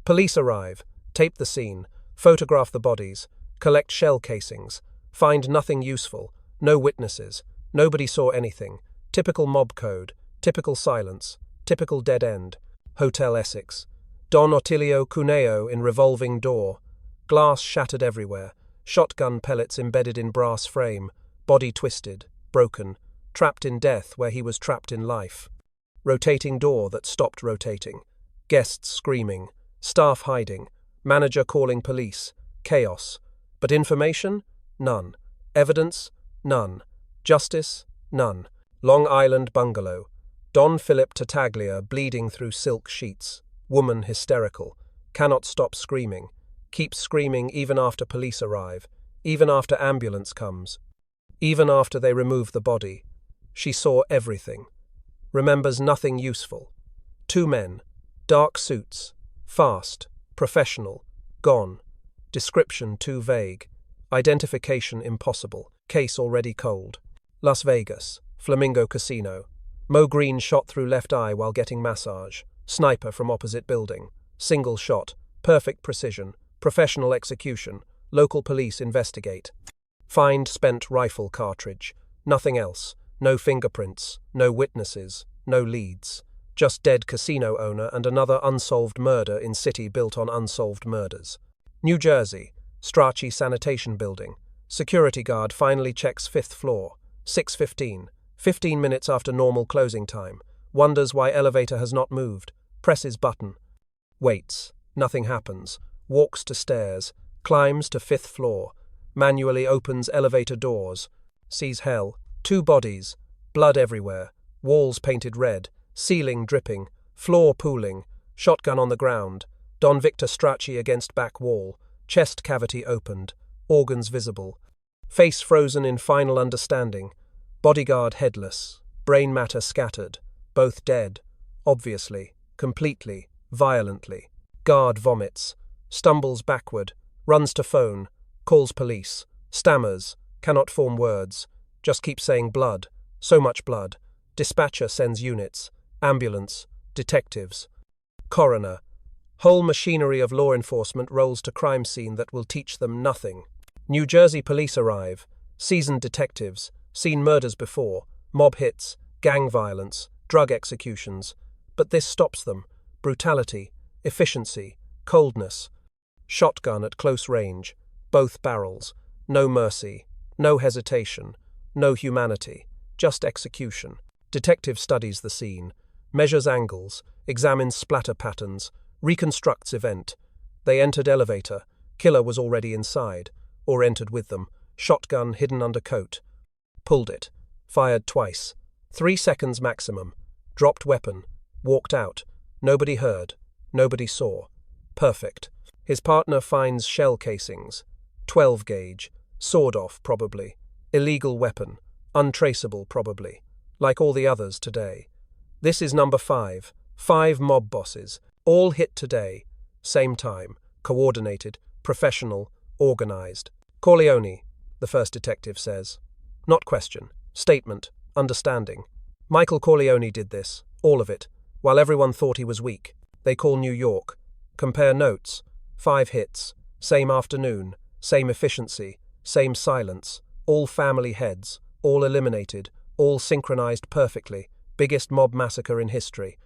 Police arrive. Tape the scene. Photograph the bodies. Collect shell casings. Find nothing useful. No witnesses. Nobody saw anything. Typical mob code. Typical silence. Typical dead end. Hotel Essex. Don Ottilio Cuneo in revolving door. Glass shattered everywhere. Shotgun pellets embedded in brass frame. Body twisted. Broken. Trapped in death where he was trapped in life. Rotating door that stopped rotating. Guests screaming. Staff hiding. Manager calling police. Chaos. But information? None. Evidence? None. Justice? None. Long Island bungalow. Don Philip Tartaglia bleeding through silk sheets. Woman hysterical. Cannot stop screaming. Keeps screaming even after police arrive. Even after ambulance comes. Even after they remove the body. She saw everything. Remembers nothing useful. 2 men. Dark suits. Fast. Professional. Gone. Description too vague. Identification impossible. Case already cold. Las Vegas. Flamingo Casino. Mo Green shot through left eye while getting massage. Sniper from opposite building. Single shot. Perfect precision. Professional execution. Local police investigate. Find spent rifle cartridge. Nothing else. No fingerprints. No witnesses. No leads. Just dead casino owner and another unsolved murder in city built on unsolved murders. New Jersey. Stracci Sanitation Building. Security guard finally checks 5th floor. 6:15. 15 minutes after normal closing time. Wonders why elevator has not moved. Presses button. Waits. Nothing happens. Walks to stairs. Climbs to 5th floor. Manually opens elevator doors. Sees hell. 2 bodies. Blood everywhere. Walls painted red. Ceiling dripping. Floor pooling. Shotgun on the ground. Don Victor Stracci against back wall. Chest cavity opened. Organs visible. Face frozen in final understanding. Bodyguard headless. Brain matter scattered. Both dead. Obviously. Completely. Violently. Guard vomits. Stumbles backward. Runs to phone. Calls police. Stammers. Cannot form words. Just keeps saying blood. So much blood. Dispatcher sends units. Ambulance. Detectives. Coroner. Whole machinery of law enforcement rolls to crime scene that will teach them nothing. New Jersey police arrive. Seasoned detectives. Seen murders before. Mob hits. Gang violence. Drug executions. But this stops them. Brutality. Efficiency. Coldness. Shotgun at close range. Both barrels. No mercy. No hesitation. No humanity. Just execution. Detective studies the scene. Measures angles. Examines splatter patterns. Reconstructs event. They entered elevator. Killer was already inside. Or entered with them. Shotgun hidden under coat. Pulled it. Fired twice. 3 seconds maximum. Dropped weapon. Walked out. Nobody heard. Nobody saw. Perfect. His partner finds shell casings. 12 gauge. Sawed off, probably. Illegal weapon. Untraceable, probably. Like all the others today. This is number 5. 5 mob bosses. All hit today. Same time. Coordinated. Professional. Organized. Corleone, the first detective says. Not question. Statement. Understanding. Michael Corleone did this. All of it. While everyone thought he was weak. They call New York. Compare notes. 5 hits. Same afternoon. Same efficiency. Same silence. All family heads. All eliminated. All synchronized perfectly. Biggest mob massacre in history.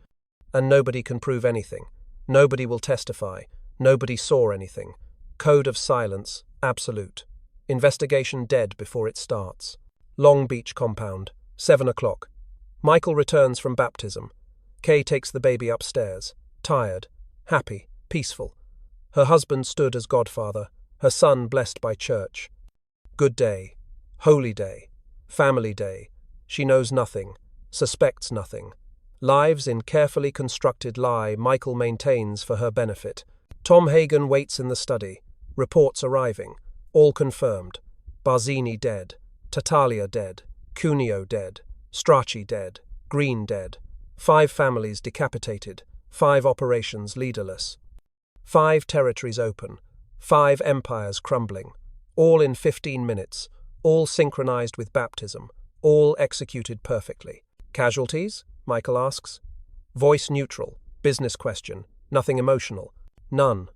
And nobody can prove anything. Nobody will testify. Nobody saw anything. Code of silence. Absolute. Investigation dead before it starts. Long Beach compound. 7 o'clock. Michael returns from baptism. Kay takes the baby upstairs. Tired. Happy. Peaceful. Her husband stood as godfather. Her son blessed by church. Good day. Holy day. Family day. She knows nothing. Suspects nothing. Lives in carefully constructed lie Michael maintains for her benefit. Tom Hagen waits in the study. Reports arriving. All confirmed. Barzini dead. Tartaglia dead. Cuneo dead. Stracci dead. Green dead. 5 families decapitated. 5 operations leaderless. 5 territories open. 5 empires crumbling. All in 15 minutes. all synchronized with baptism, all executed perfectly. Casualties? Michael asks. Voice neutral, business question, nothing emotional. None.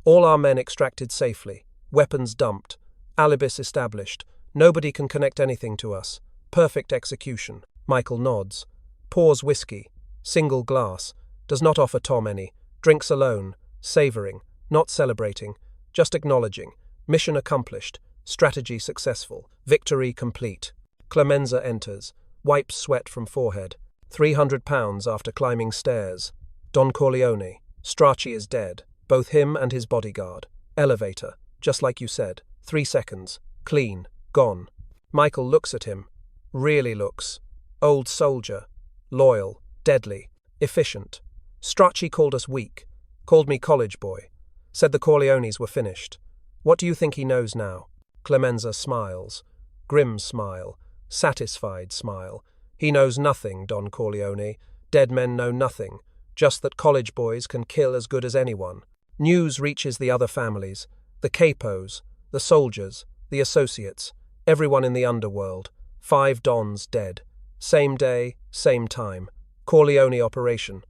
All our men extracted safely, weapons dumped, alibis established. Nobody can connect anything to us. Perfect execution. Michael nods. Pours whiskey. Single glass. Does not offer Tom any. Drinks alone. Savouring. Not celebrating. Just acknowledging. Mission accomplished. Strategy successful. Victory complete. Clemenza enters. Wipes sweat from forehead. 300 pounds after climbing stairs. Don Corleone. Stracci is dead. Both him and his bodyguard. Elevator. Just like you said. 3 seconds. Clean. Gone. Michael looks at him. Really looks. Old soldier. Loyal. Deadly. Efficient. Stracci called us weak. Called me college boy. Said the Corleones were finished. What do you think he knows now? Clemenza smiles. Grim smile. Satisfied smile. He knows nothing, Don Corleone. Dead men know nothing. Just that college boys can kill as good as anyone. News reaches the other families. The capos. The soldiers. The associates. Everyone in the underworld. 5 dons dead. Same day, same time. Corleone operation.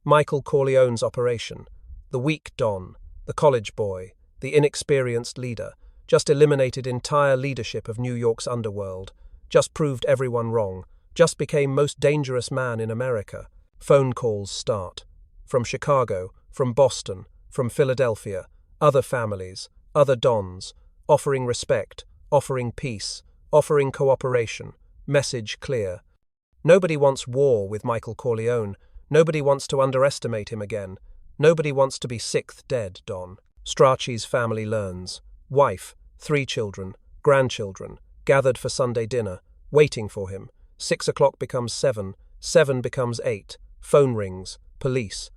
Michael Corleone's operation. The weak don. The college boy. The inexperienced leader. Just eliminated entire leadership of New York's underworld. Just proved everyone wrong. Just became most dangerous man in America. Phone calls start. From Chicago, from Boston, from Philadelphia. Other families, other dons. Offering respect, offering peace, offering cooperation. Message clear. Nobody wants war with Michael Corleone. Nobody wants to underestimate him again. Nobody wants to be 6th dead Don. Stracci's family learns. Wife, 3 children, grandchildren, gathered for Sunday dinner, waiting for him. 6 o'clock becomes 7, 7 becomes 8. Phone rings. Police.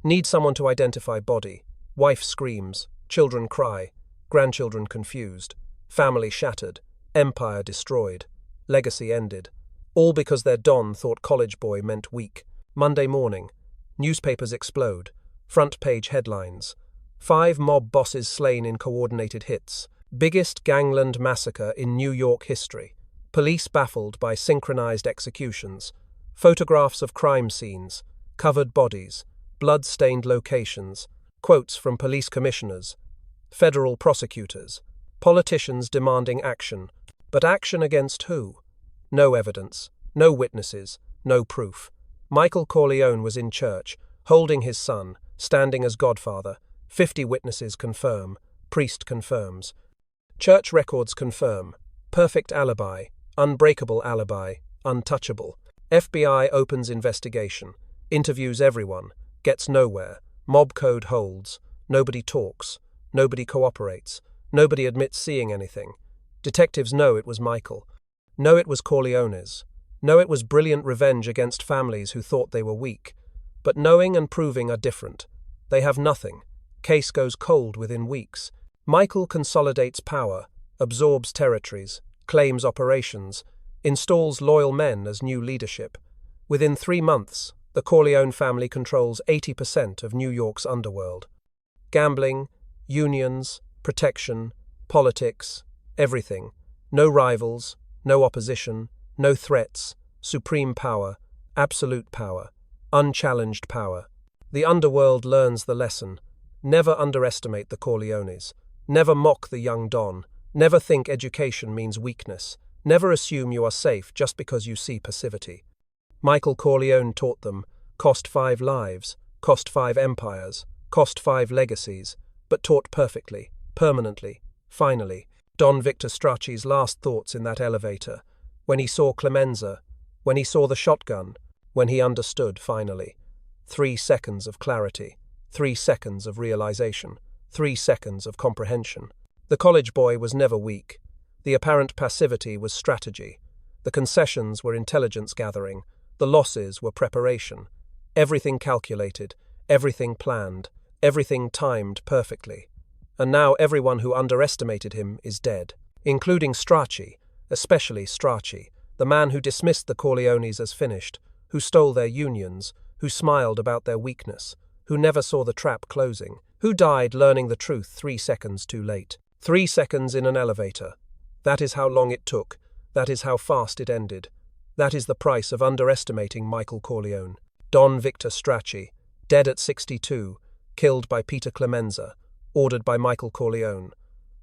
Need someone to identify body. Wife screams. Children cry. Grandchildren confused. Family shattered. Empire destroyed. Legacy ended. All because their don thought college boy meant weak. Monday morning. Newspapers explode. Front page headlines. 5 mob bosses slain in coordinated hits. Biggest gangland massacre in New York history. Police baffled by synchronized executions. Photographs of crime scenes. Covered bodies. Blood-stained locations. Quotes from police commissioners. Federal prosecutors. Politicians demanding action. But action against who? No evidence. No witnesses. No proof. Michael Corleone was in church, holding his son, standing as godfather. 50 witnesses confirm. Priest confirms. Church records confirm. Perfect alibi. Unbreakable alibi. Untouchable. FBI opens investigation. Interviews everyone. Gets nowhere. Mob code holds. Nobody talks. Nobody cooperates. Nobody admits seeing anything. Detectives know it was Michael. Know it was Corleones. Know it was brilliant revenge against families who thought they were weak. But knowing and proving are different. They have nothing. Case goes cold within weeks. Michael consolidates power, absorbs territories, claims operations, installs loyal men as new leadership. Within 3 months, the Corleone family controls 80% of New York's underworld. Gambling, unions, protection, politics, everything. No rivals, no opposition, no threats, supreme power, absolute power, unchallenged power. The underworld learns the lesson. Never underestimate the Corleones. Never mock the young Don. Never think education means weakness. Never assume you are safe just because you see passivity. Michael Corleone taught them, cost 5 lives, cost 5 empires, cost 5 legacies, but taught perfectly, permanently, finally. Don Victor Stracci's last thoughts in that elevator, when he saw Clemenza, when he saw the shotgun, when he understood finally. 3 seconds of clarity, 3 seconds of realization, 3 seconds of comprehension. The college boy was never weak. The apparent passivity was strategy. The concessions were intelligence gathering. The losses were preparation. Everything calculated, everything planned, everything timed perfectly. And now everyone who underestimated him is dead, including Stracci, especially Stracci, the man who dismissed the Corleones as finished, who stole their unions, who smiled about their weakness, who never saw the trap closing, who died learning the truth 3 seconds too late. 3 seconds in an elevator. That is how long it took. That is how fast it ended. That is the price of underestimating Michael Corleone. Don Victor Stracci, dead at 62, killed by Peter Clemenza, ordered by Michael Corleone.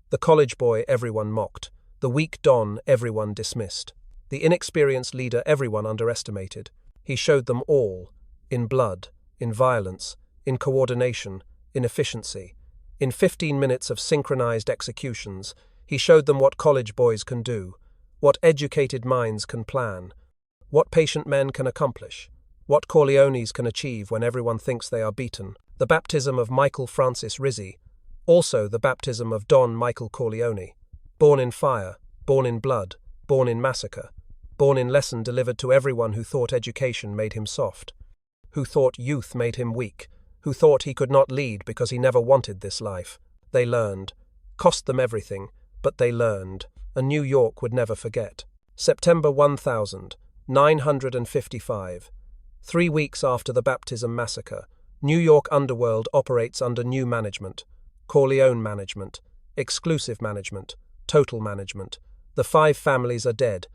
The college boy everyone mocked. The weak Don everyone dismissed. The inexperienced leader everyone underestimated. He showed them all, in blood, in violence, in coordination, in efficiency. In 15 minutes of synchronized executions, he showed them what college boys can do, what educated minds can plan, what patient men can accomplish, what Corleones can achieve when everyone thinks they are beaten. The baptism of Michael Francis Rizzi, also the baptism of Don Michael Corleone. Born in fire, born in blood, born in massacre, born in lesson delivered to everyone who thought education made him soft, who thought youth made him weak, who thought he could not lead because he never wanted this life. They learned. Cost them everything, but they learned. And New York would never forget. September 1955. 3 weeks after the baptism massacre, New York underworld operates under new management. Corleone management, exclusive management, total management. The 5 families are dead.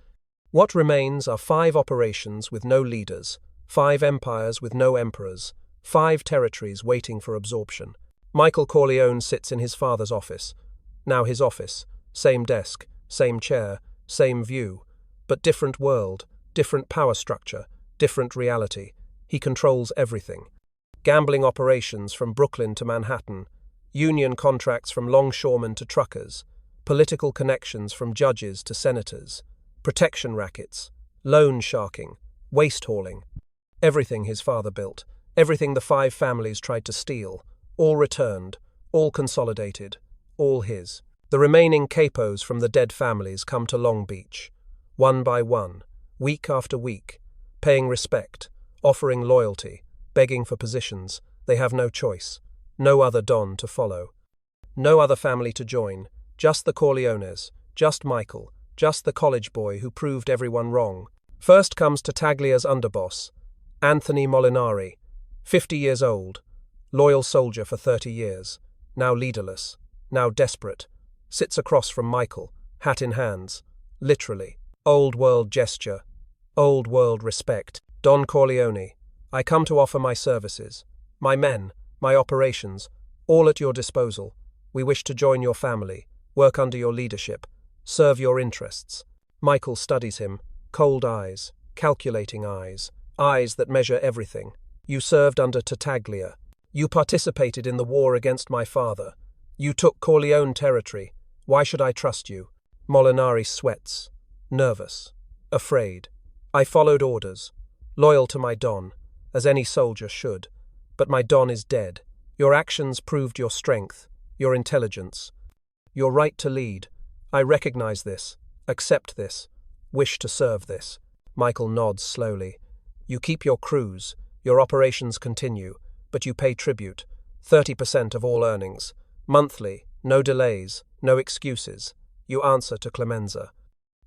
What remains are 5 operations with no leaders, 5 empires with no emperors, 5 territories waiting for absorption. Michael Corleone sits in his father's office. Now his office, same desk, same chair, same view, but different world, different power structure, different reality. He controls everything. Gambling operations from Brooklyn to Manhattan, union contracts from longshoremen to truckers, political connections from judges to senators, protection rackets, loan sharking, waste hauling. Everything his father built, everything the 5 families tried to steal, all returned, all consolidated, all his. The remaining capos from the dead families come to Long Beach, one by one, week after week, paying respect, offering loyalty, begging for positions. They have no choice, no other Don to follow, no other family to join, just the Corleones, just Michael, just the college boy who proved everyone wrong. First comes Tattaglia's underboss, Anthony Molinari, 50 years old, loyal soldier for 30 years, now leaderless, now desperate, sits across from Michael, hat in hands, literally. Old world gesture, old world respect. Don Corleone, I come to offer my services, my men, my operations, all at your disposal. We wish to join your family, work under your leadership, serve your interests. Michael studies him, cold eyes, calculating eyes, eyes that measure everything. You served under Tattaglia. You participated in the war against my father. You took Corleone territory. Why should I trust you? Molinari sweats, nervous, afraid. I followed orders, loyal to my Don, as any soldier should. But my Don is dead. Your actions proved your strength, your intelligence, your right to lead. I recognize this, accept this, wish to serve this. Michael nods slowly. You keep your crews, your operations continue, but you pay tribute, 30% of all earnings, monthly, no delays, no excuses. You answer to Clemenza.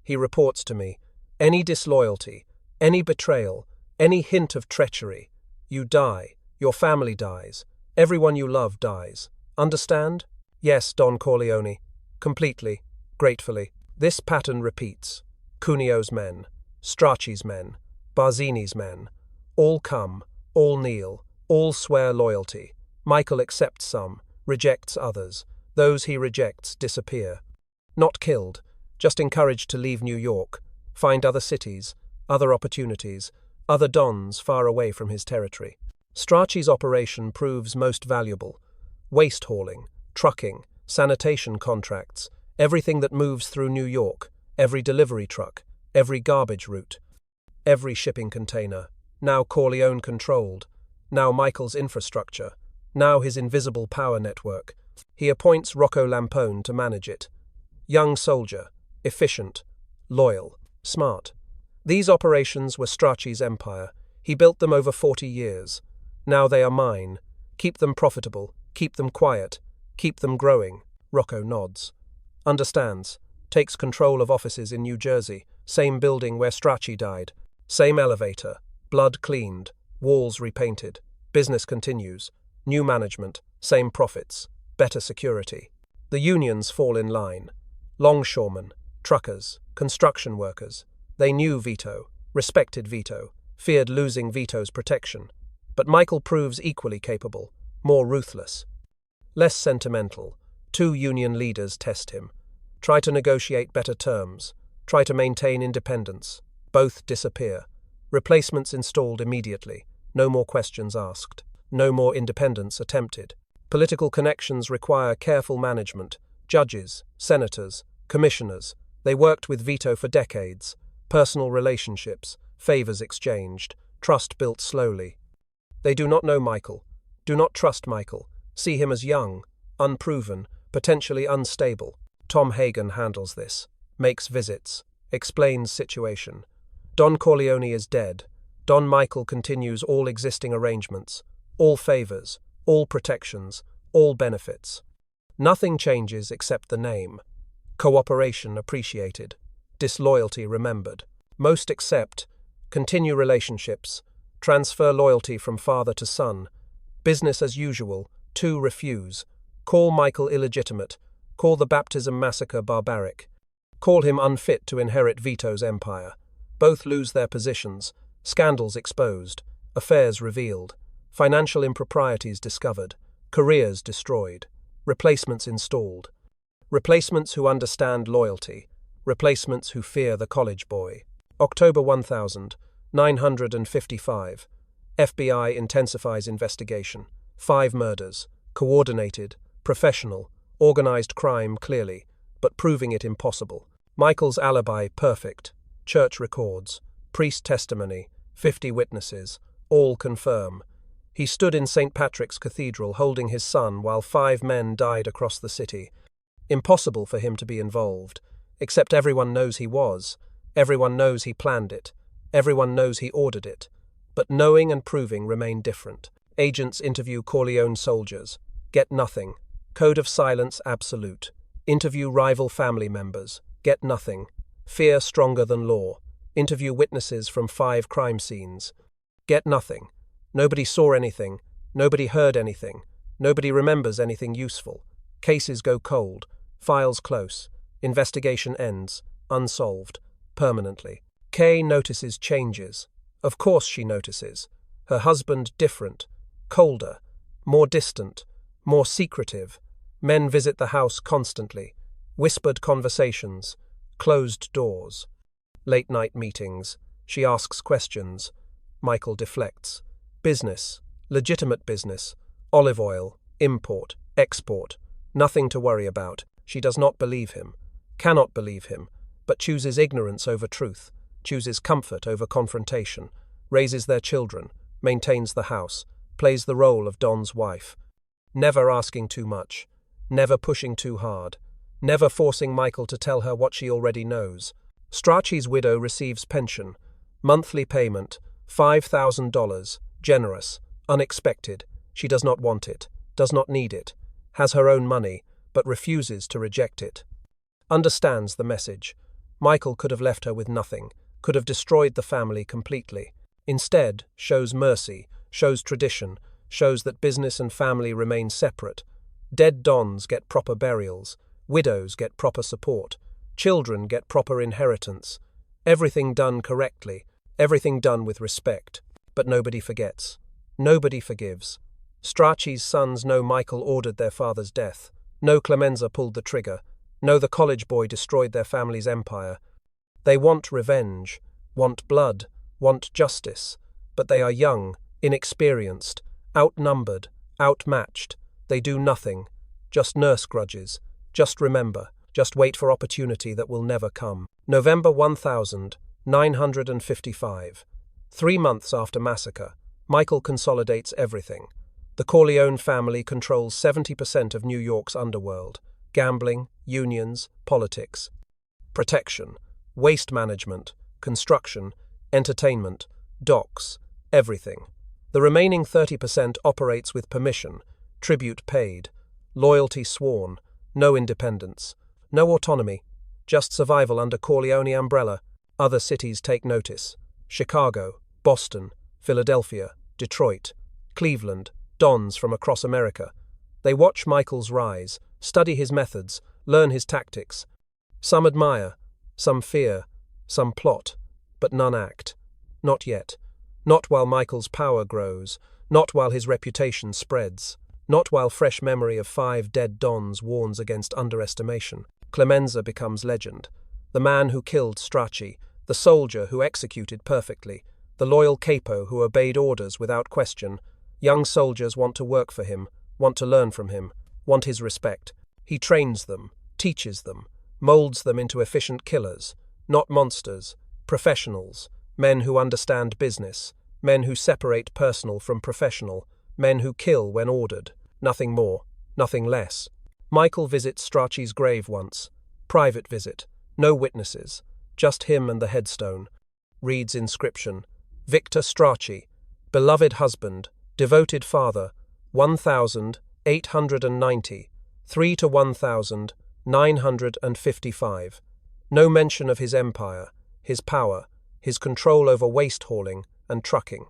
He reports to me. Any disloyalty, any betrayal, any hint of treachery, you die, your family dies, everyone you love dies. Understand? Yes, Don Corleone. Completely, gratefully. This pattern repeats. Cuneo's men, Stracci's men, Barzini's men, all come, all kneel, all swear loyalty. Michael accepts some, rejects others. Those he rejects disappear. Not killed, just encouraged to leave New York, find other cities, other opportunities, other Dons far away from his territory. Stracci's operation proves most valuable. Waste hauling, trucking, sanitation contracts, everything that moves through New York, every delivery truck, every garbage route, every shipping container, now Corleone controlled, now Michael's infrastructure, now his invisible power network. He appoints Rocco Lampone to manage it. Young soldier, efficient, loyal, smart. These operations were Stracci's empire. He built them over 40 years. Now they are mine. Keep them profitable, keep them quiet, keep them growing. Rocco nods. Understands. Takes control of offices in New Jersey, same building where Stracci died. Same elevator, blood cleaned, walls repainted. Business continues. New management, same profits, better security. The unions fall in line. Longshoremen, Truckers, construction workers. They knew Vito, respected Vito, feared losing Vito's protection. But Michael proves equally capable, more ruthless. Less sentimental. Two union leaders test him. Try to negotiate better terms. Try to maintain independence. Both disappear. Replacements installed immediately. No more questions asked. No more independence attempted. Political connections require careful management. Judges, senators, commissioners. They worked with Vito for decades. Personal relationships, favors exchanged, trust built slowly. They do not know Michael. Do not trust Michael. See him as young, unproven, potentially unstable. Tom Hagen handles this. Makes visits. Explains situation. Don Corleone is dead. Don Michael continues all existing arrangements, all favors, all protections, all benefits. Nothing changes except the name. Cooperation appreciated. Disloyalty remembered. Most accept. Continue relationships. Transfer loyalty from father to son. Business as usual. Two refuse. Call Michael illegitimate. Call the baptism massacre barbaric. Call him unfit to inherit Vito's empire. Both lose their positions. Scandals exposed. Affairs revealed. Financial improprieties discovered. Careers destroyed. Replacements installed. Replacements who understand loyalty. Replacements who fear the college boy. October 1955. FBI intensifies investigation. 5 murders. Coordinated, professional, organized crime clearly, but proving it impossible. Michael's alibi perfect. Church records. Priest testimony. 50 witnesses. All confirm. He stood in St. Patrick's Cathedral holding his son while 5 men died across the city. Impossible for him to be involved. Except everyone knows he was. Everyone knows he planned it. Everyone knows he ordered it. But knowing and proving remain different. Agents interview Corleone soldiers. Get nothing. Code of silence absolute. Interview rival family members. Get nothing. Fear stronger than law. Interview witnesses from 5 crime scenes. Get nothing. Nobody saw anything. Nobody heard anything. Nobody remembers anything useful. Cases go cold. Files close. Investigation ends. Unsolved. Permanently. Kay notices changes. Of course she notices. Her husband different. Colder. More distant. More secretive. Men visit the house constantly. Whispered conversations. Closed doors. Late-night meetings. She asks questions. Michael deflects. Business. Legitimate business. Olive oil. Import. Export. Nothing to worry about. She does not believe him. Cannot believe him. But chooses ignorance over truth. Chooses comfort over confrontation. Raises their children. Maintains the house. Plays the role of Don's wife. Never asking too much. Never pushing too hard. Never forcing Michael to tell her what she already knows. Stracci's widow receives pension. Monthly payment. $5,000. Generous. Unexpected. She does not want it. Does not need it. Has her own money, but refuses to reject it. Understands the message. Michael could have left her with nothing. Could have destroyed the family completely. Instead, shows mercy. Shows tradition. Shows that business and family remain separate. Dead dons get proper burials. Widows get proper support. Children get proper inheritance. Everything done correctly. Everything done with respect. But nobody forgets. Nobody forgives. Stracci's sons know Michael ordered their father's death. Know Clemenza pulled the trigger. Know the college boy destroyed their family's empire. They want revenge. Want blood. Want justice. But they are young, inexperienced, outnumbered, outmatched. They do nothing. Just nurse grudges. Just remember. Just wait for opportunity that will never come. November 1955. 3 months after massacre, Michael consolidates everything. The Corleone family controls 70% of New York's underworld. Gambling, unions, politics. Protection, waste management, construction, entertainment, docks, everything. The remaining 30% operates with permission, tribute paid, loyalty sworn, no independence, no autonomy, just survival under Corleone umbrella. Other cities take notice. Chicago, Boston, Philadelphia, Detroit, Cleveland, dons from across America. They watch Michael's rise, study his methods, learn his tactics. Some admire, Some fear, some plot, but none act. Not yet. Not while Michael's power grows, not while his reputation spreads, not while fresh memory of 5 dead dons warns against underestimation. Clemenza becomes legend. The man who killed Stracci, the soldier who executed perfectly, the loyal capo who obeyed orders without question. Young soldiers want to work for him, want to learn from him, want his respect. He trains them, teaches them, molds them into efficient killers, not monsters, professionals, men who understand business, men who separate personal from professional, men who kill when ordered, nothing more, nothing less. Michael visits Stracci's grave once. Private visit, no witnesses, just him and the headstone. Reads inscription: Victor Stracci, beloved husband, devoted father, 1,890, 3 to 1,955. No mention of his empire, his power, his control over waste hauling and trucking.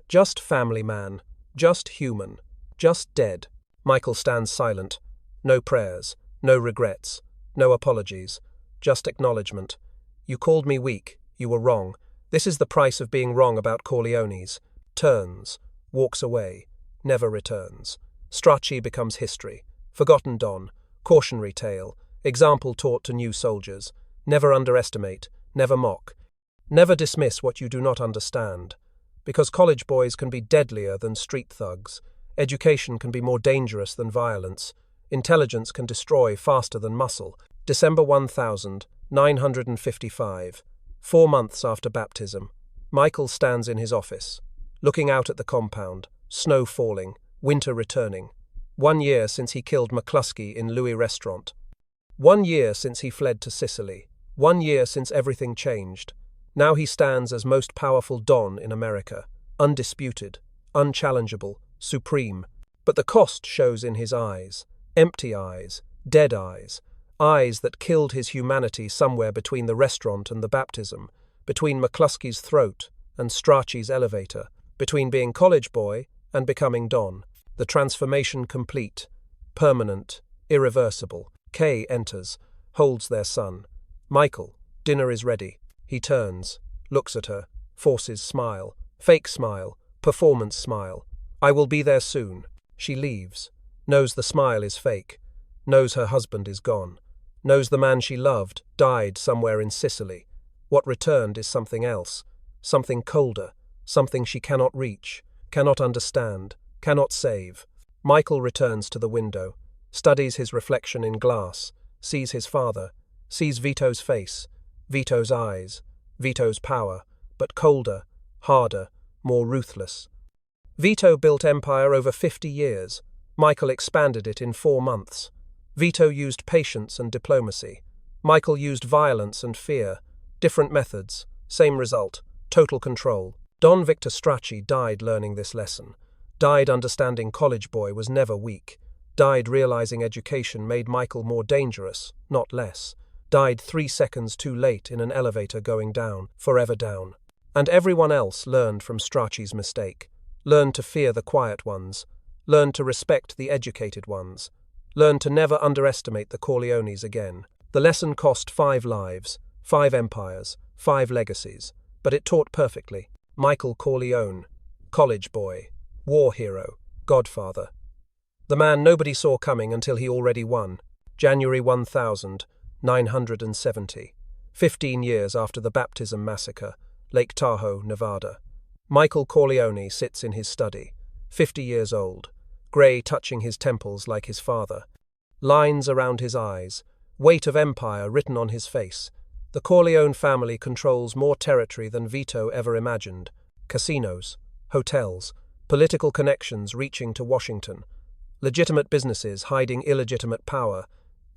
Just family man, just human, just dead. Michael stands silent. No prayers, no regrets, no apologies, just acknowledgement. You called me weak, you were wrong. This is the price of being wrong about Corleones. Turns, walks away, never returns. Stracci becomes history, forgotten don, cautionary tale, example taught to new soldiers. Never underestimate, never mock, never dismiss what you do not understand. Because college boys can be deadlier than street thugs. Education can be more dangerous than violence. Intelligence can destroy faster than muscle. December 1955. 4 months after baptism. Michael stands in his office, looking out at the compound, snow falling, winter returning. 1 year since he killed McCluskey in Louis Restaurant. 1 year since he fled to Sicily. 1 year since everything changed. Now he stands as most powerful don in America, undisputed, unchallengeable, supreme. But the cost shows in his eyes, empty eyes, dead eyes, eyes that killed his humanity somewhere between the restaurant and the baptism, between McCluskey's throat and Stracci's elevator, between being college boy and becoming don. The transformation complete, permanent, irreversible. Kay enters, holds their son. Michael, dinner is ready. He turns, looks at her, forces smile, fake smile, performance smile. I will be there soon. She leaves, knows the smile is fake, knows her husband is gone, knows the man she loved died somewhere in Sicily. What returned is something else, something colder, something she cannot reach, cannot understand, cannot save. Michael returns to the window, studies his reflection in glass, sees his father, sees Vito's face, Vito's eyes, Vito's power, but colder, harder, more ruthless. Vito built empire over 50 years. Michael expanded it in 4 months. Vito used patience and diplomacy. Michael used violence and fear. Different methods, same result, total control. Don Victor Stracci died learning this lesson. Died understanding college boy was never weak. Died realizing education made Michael more dangerous, not less. Died 3 seconds too late in an elevator going down, forever down. And everyone else learned from Stracci's mistake. Learned to fear the quiet ones. Learned to respect the educated ones. Learned to never underestimate the Corleones again. The lesson cost 5 lives, 5 empires, 5 legacies, but it taught perfectly. Michael Corleone, college boy, war hero, godfather. The man nobody saw coming until he already won. January 1970. 15 years after the baptism massacre, Lake Tahoe, Nevada. Michael Corleone sits in his study, 50 years old, grey touching his temples like his father. Lines around his eyes, weight of empire written on his face. The Corleone family controls more territory than Vito ever imagined. Casinos, hotels, political connections reaching to Washington, legitimate businesses hiding illegitimate power,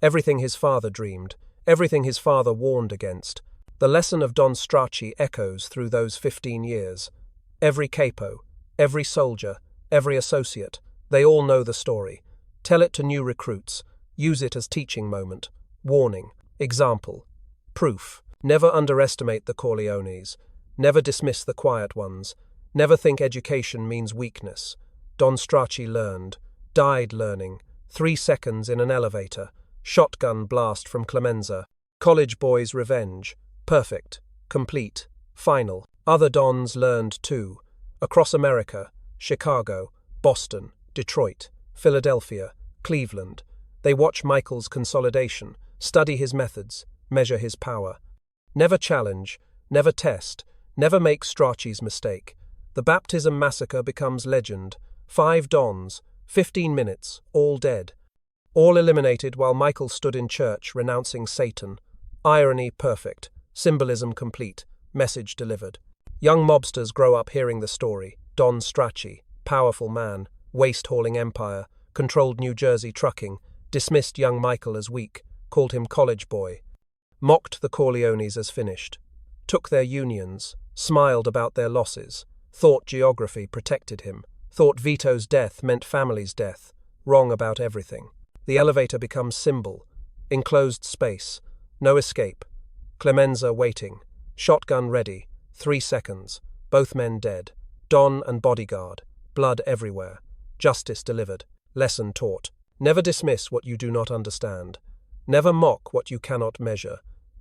everything his father dreamed, everything his father warned against. The lesson of Don Stracci echoes through those 15 years. Every capo, every soldier, every associate, they all know the story. Tell it to new recruits. Use it as teaching moment. Warning. Example. Proof. Never underestimate the Corleones. Never dismiss the quiet ones. Never think education means weakness. Don Stracci learned. Died learning. 3 seconds in an elevator. Shotgun blast from Clemenza. College boy's revenge. Perfect. Complete. Final. Other dons learned too. Across America, Chicago, Boston, Detroit, Philadelphia, Cleveland. They watch Michael's consolidation, study his methods, measure his power. Never challenge, never test, never make Stracci's mistake. The baptism massacre becomes legend. 5 dons, 15 minutes, all dead. All eliminated while Michael stood in church renouncing Satan. Irony perfect, symbolism complete, message delivered. Young mobsters grow up hearing the story. Don Stracci, powerful man, waste-hauling empire, controlled New Jersey trucking, dismissed young Michael as weak, called him college boy. Mocked the Corleones as finished. Took their unions, smiled about their losses, thought geography protected him, thought Vito's death meant family's death, wrong about everything. The elevator becomes symbol, enclosed space, no escape. Clemenza waiting, shotgun ready, 3 seconds, both men dead. Don and bodyguard, blood everywhere. Justice delivered, lesson taught. Never dismiss what you do not understand. Never mock what you cannot measure.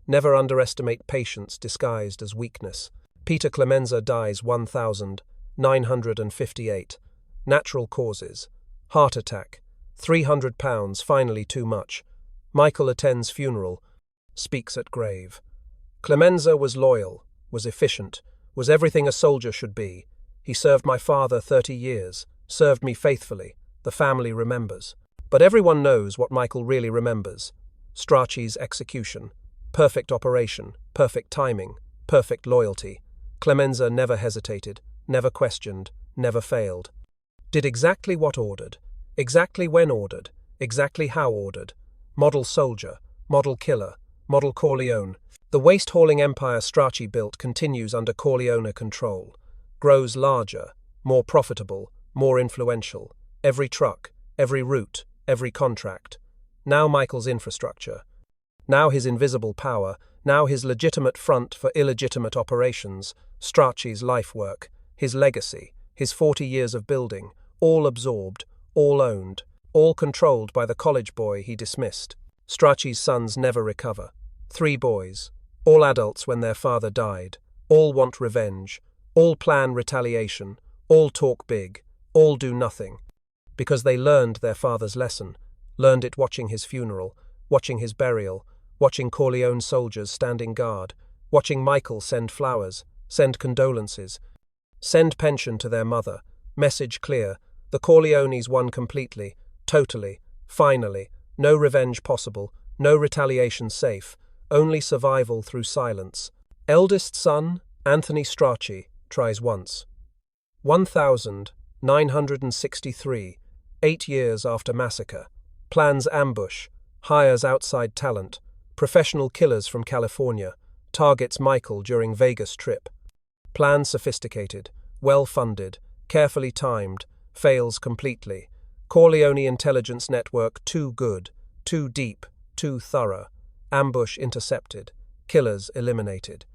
Never underestimate patience disguised as weakness. Peter Clemenza dies 1958. Natural causes. Heart attack. 300 pounds, finally too much. Michael attends funeral. Speaks at grave. Clemenza was loyal, was efficient, was everything a soldier should be. He served my father 30 years, served me faithfully. The family remembers. But everyone knows what Michael really remembers. Stracci's execution. Perfect operation, perfect timing, perfect loyalty. Clemenza never hesitated, never questioned, never failed. Did exactly what ordered, exactly when ordered, exactly how ordered. Model soldier, model killer, model Corleone. The waste-hauling empire Stracci built continues under Corleone control. Grows larger, more profitable, more influential. Every truck, every route, every contract. Now Michael's infrastructure. Now his invisible power, now his legitimate front for illegitimate operations, Stracci's life work, his legacy, his 40 years of building, all absorbed, all owned, all controlled by the college boy he dismissed. Stracci's sons never recover. 3 boys, all adults when their father died, all want revenge, all plan retaliation, all talk big, all do nothing. Because they learned their father's lesson, learned it watching his funeral, watching his burial, watching Corleone soldiers standing guard, watching Michael send flowers, send condolences, send pension to their mother. Message clear, the Corleones won completely, totally, finally, no revenge possible, no retaliation safe, only survival through silence. Eldest son, Anthony Stracci, tries once. 1963, 8 years after massacre. Plans ambush, hires outside talent, professional killers from California, targets Michael during Vegas trip. Plan sophisticated, well-funded, carefully timed, fails completely. Corleone intelligence network too good, too deep, too thorough. Ambush intercepted, killers eliminated.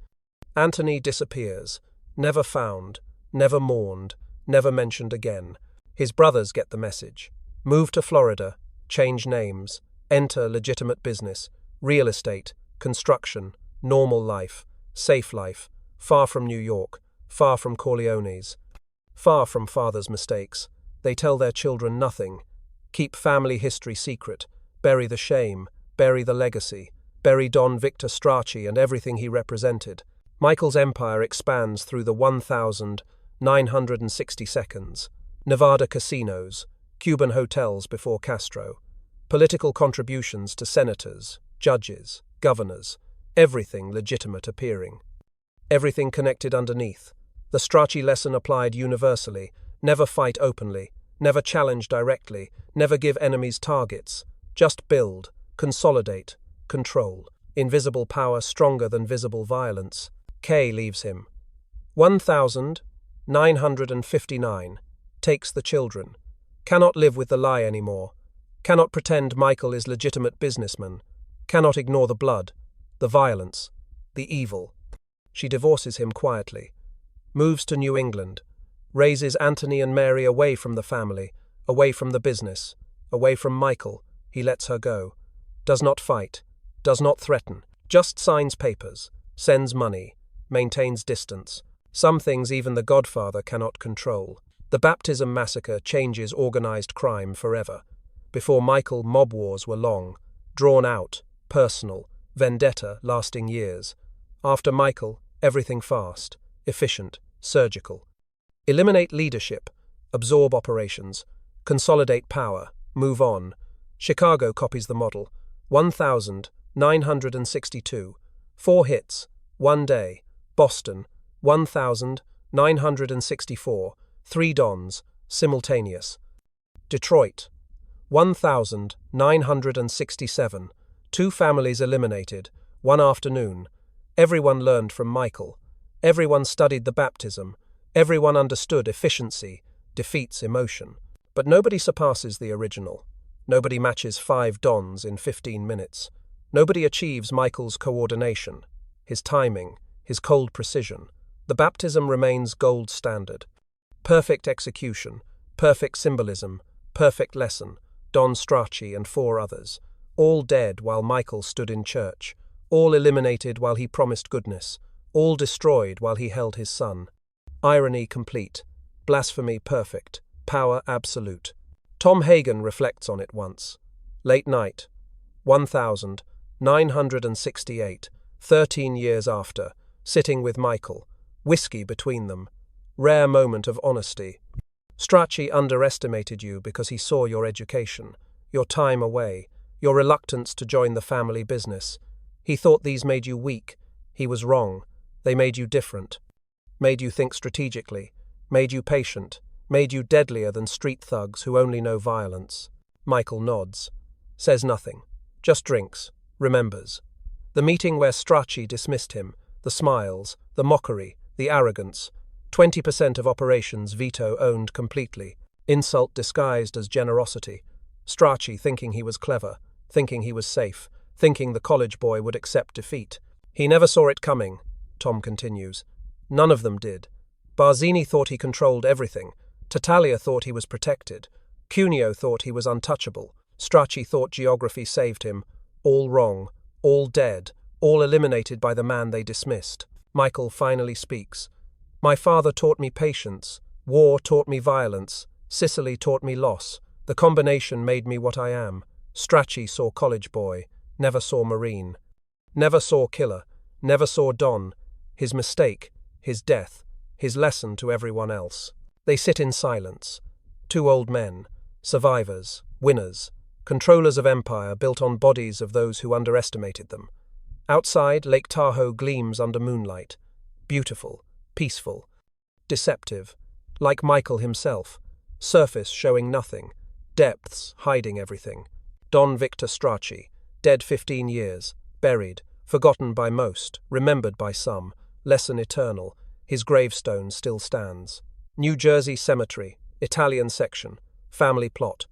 Anthony disappears, never found, never mourned, never mentioned again. His brothers get the message. Move to Florida, change names, enter legitimate business, real estate, construction, normal life, safe life, far from New York, far from Corleones, far from father's mistakes. They tell their children nothing. Keep family history secret, bury the shame, bury the legacy, bury Don Victor Stracci and everything he represented. Michael's empire expands through the 1,960 seconds. Nevada casinos, Cuban hotels before Castro, political contributions to senators, judges, governors, everything legitimate appearing. Everything connected underneath. The Stracci lesson applied universally. Never fight openly, never challenge directly, never give enemies targets. Just build, consolidate, control. Invisible power stronger than visible violence. K leaves him. 1959. Takes the children. Cannot live with the lie anymore. Cannot pretend Michael is legitimate businessman. Cannot ignore the blood, the violence, the evil. She divorces him quietly. Moves to New England. Raises Anthony and Mary away from the family, away from the business, away from Michael. He lets her go. Does not fight. Does not threaten. Just signs papers, sends money, maintains distance. Some things even the Godfather cannot control. The baptism massacre changes organized crime forever. Before Michael, mob wars were long, drawn out, personal, vendetta lasting years. After Michael, everything fast, efficient, surgical. Eliminate leadership, absorb operations, consolidate power, move on. Chicago copies the model. 1,962. 4 hits, 1 day. Boston, 1,964. 3 dons, simultaneous. Detroit, 1,967. 2 families eliminated, 1 afternoon. Everyone learned from Michael. Everyone studied the baptism. Everyone understood efficiency defeats emotion. But nobody surpasses the original. Nobody matches 5 dons in 15 minutes. Nobody achieves Michael's coordination, his timing, his cold precision. The baptism remains gold standard. Perfect execution, perfect symbolism, perfect lesson. Don Stracci and 4 others, all dead while Michael stood in church, all eliminated while he promised goodness, all destroyed while he held his son. Irony complete, blasphemy perfect, power absolute. Tom Hagen reflects on it once. Late night, 1,968, 13 years after, sitting with Michael, whiskey between them. Rare moment of honesty. Stracci underestimated you because he saw your education, your time away, your reluctance to join the family business. He thought these made you weak. He was wrong. They made you different. Made you think strategically. Made you patient. Made you deadlier than street thugs who only know violence. Michael nods. Says nothing. Just drinks. Remembers. The meeting where Stracci dismissed him. The smiles. The mockery. The arrogance. 20% of operations Vito owned completely. Insult disguised as generosity. Stracci thinking he was clever. Thinking he was safe. Thinking the college boy would accept defeat. He never saw it coming, Tom continues. None of them did. Barzini thought he controlled everything. Tattaglia thought he was protected. Cuneo thought he was untouchable. Stracci thought geography saved him. All wrong. All dead. All eliminated by the man they dismissed. Michael finally speaks. My father taught me patience. War taught me violence. Sicily taught me loss. The combination made me what I am. Stracci saw college boy. Never saw Marine. Never saw killer. Never saw Don. His mistake. His death. His lesson to everyone else. They sit in silence. 2 old men. Survivors. Winners. Controllers of empire built on bodies of those who underestimated them. Outside, Lake Tahoe gleams under moonlight. Beautiful. Peaceful. Deceptive. Like Michael himself. Surface showing nothing. Depths hiding everything. Don Victor Stracci. Dead 15 years. Buried. Forgotten by most. Remembered by some. Lesson eternal. His gravestone still stands. New Jersey Cemetery. Italian section. Family plot.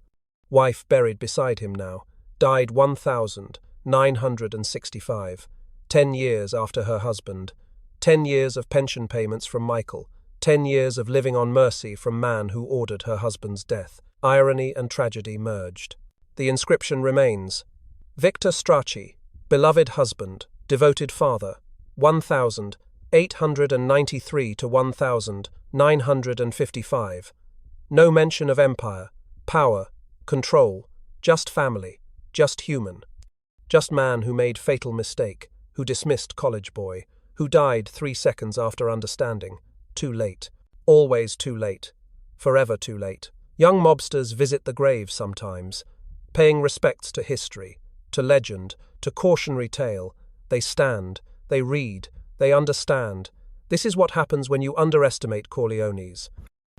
Wife buried beside him now. Died 1,965. 10 years after her husband. 10 years of pension payments from Michael. 10 years of living on mercy from man who ordered her husband's death. Irony and tragedy merged. The inscription remains. Victor Stracci, beloved husband, devoted father, 1,893 to 1,955. No mention of empire, power, control, just family, just human. Just man who made fatal mistake, who dismissed college boy, who died 3 seconds after understanding. Too late. Always too late. Forever too late. Young mobsters visit the grave sometimes, paying respects to history, to legend, to cautionary tale. They stand, they read, they understand. This is what happens when you underestimate Corleones.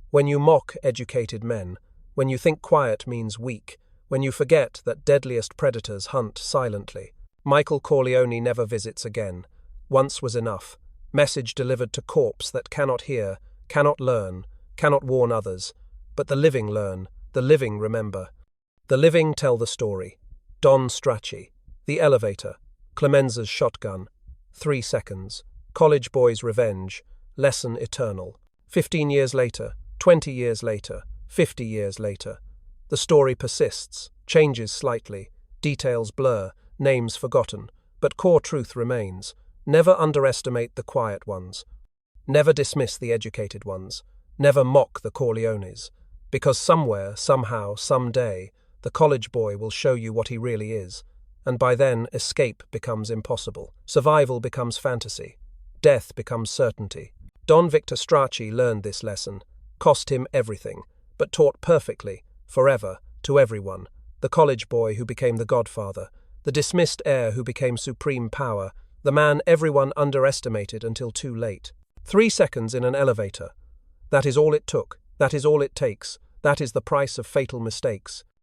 When you mock educated men, when you think quiet means weak, when you forget that deadliest predators hunt silently. Michael Corleone never visits again. Once was enough. Message delivered to corpse that cannot hear, cannot learn, cannot warn others. But the living learn, the living remember. The living tell the story. Don Stracci. The elevator. Clemenza's shotgun. 3 seconds. College boy's revenge. Lesson eternal. 15 years later, 20 years later, 50 years later. The story persists, changes slightly, details blur, names forgotten, But core truth remains. Never underestimate the quiet ones. Never dismiss the educated ones. Never mock the Corleones. Because somewhere, somehow, someday, the college boy will show you what he really is. And by then, escape becomes impossible. Survival becomes fantasy. Death becomes certainty. Don Victor Stracci learned this lesson. Cost him everything, but taught perfectly, forever, to everyone. The college boy who became the godfather. The dismissed heir who became supreme power. The man everyone underestimated until too late. 3 seconds in an elevator. That is all it took. That is all it takes. That is the price of fatal mistakes.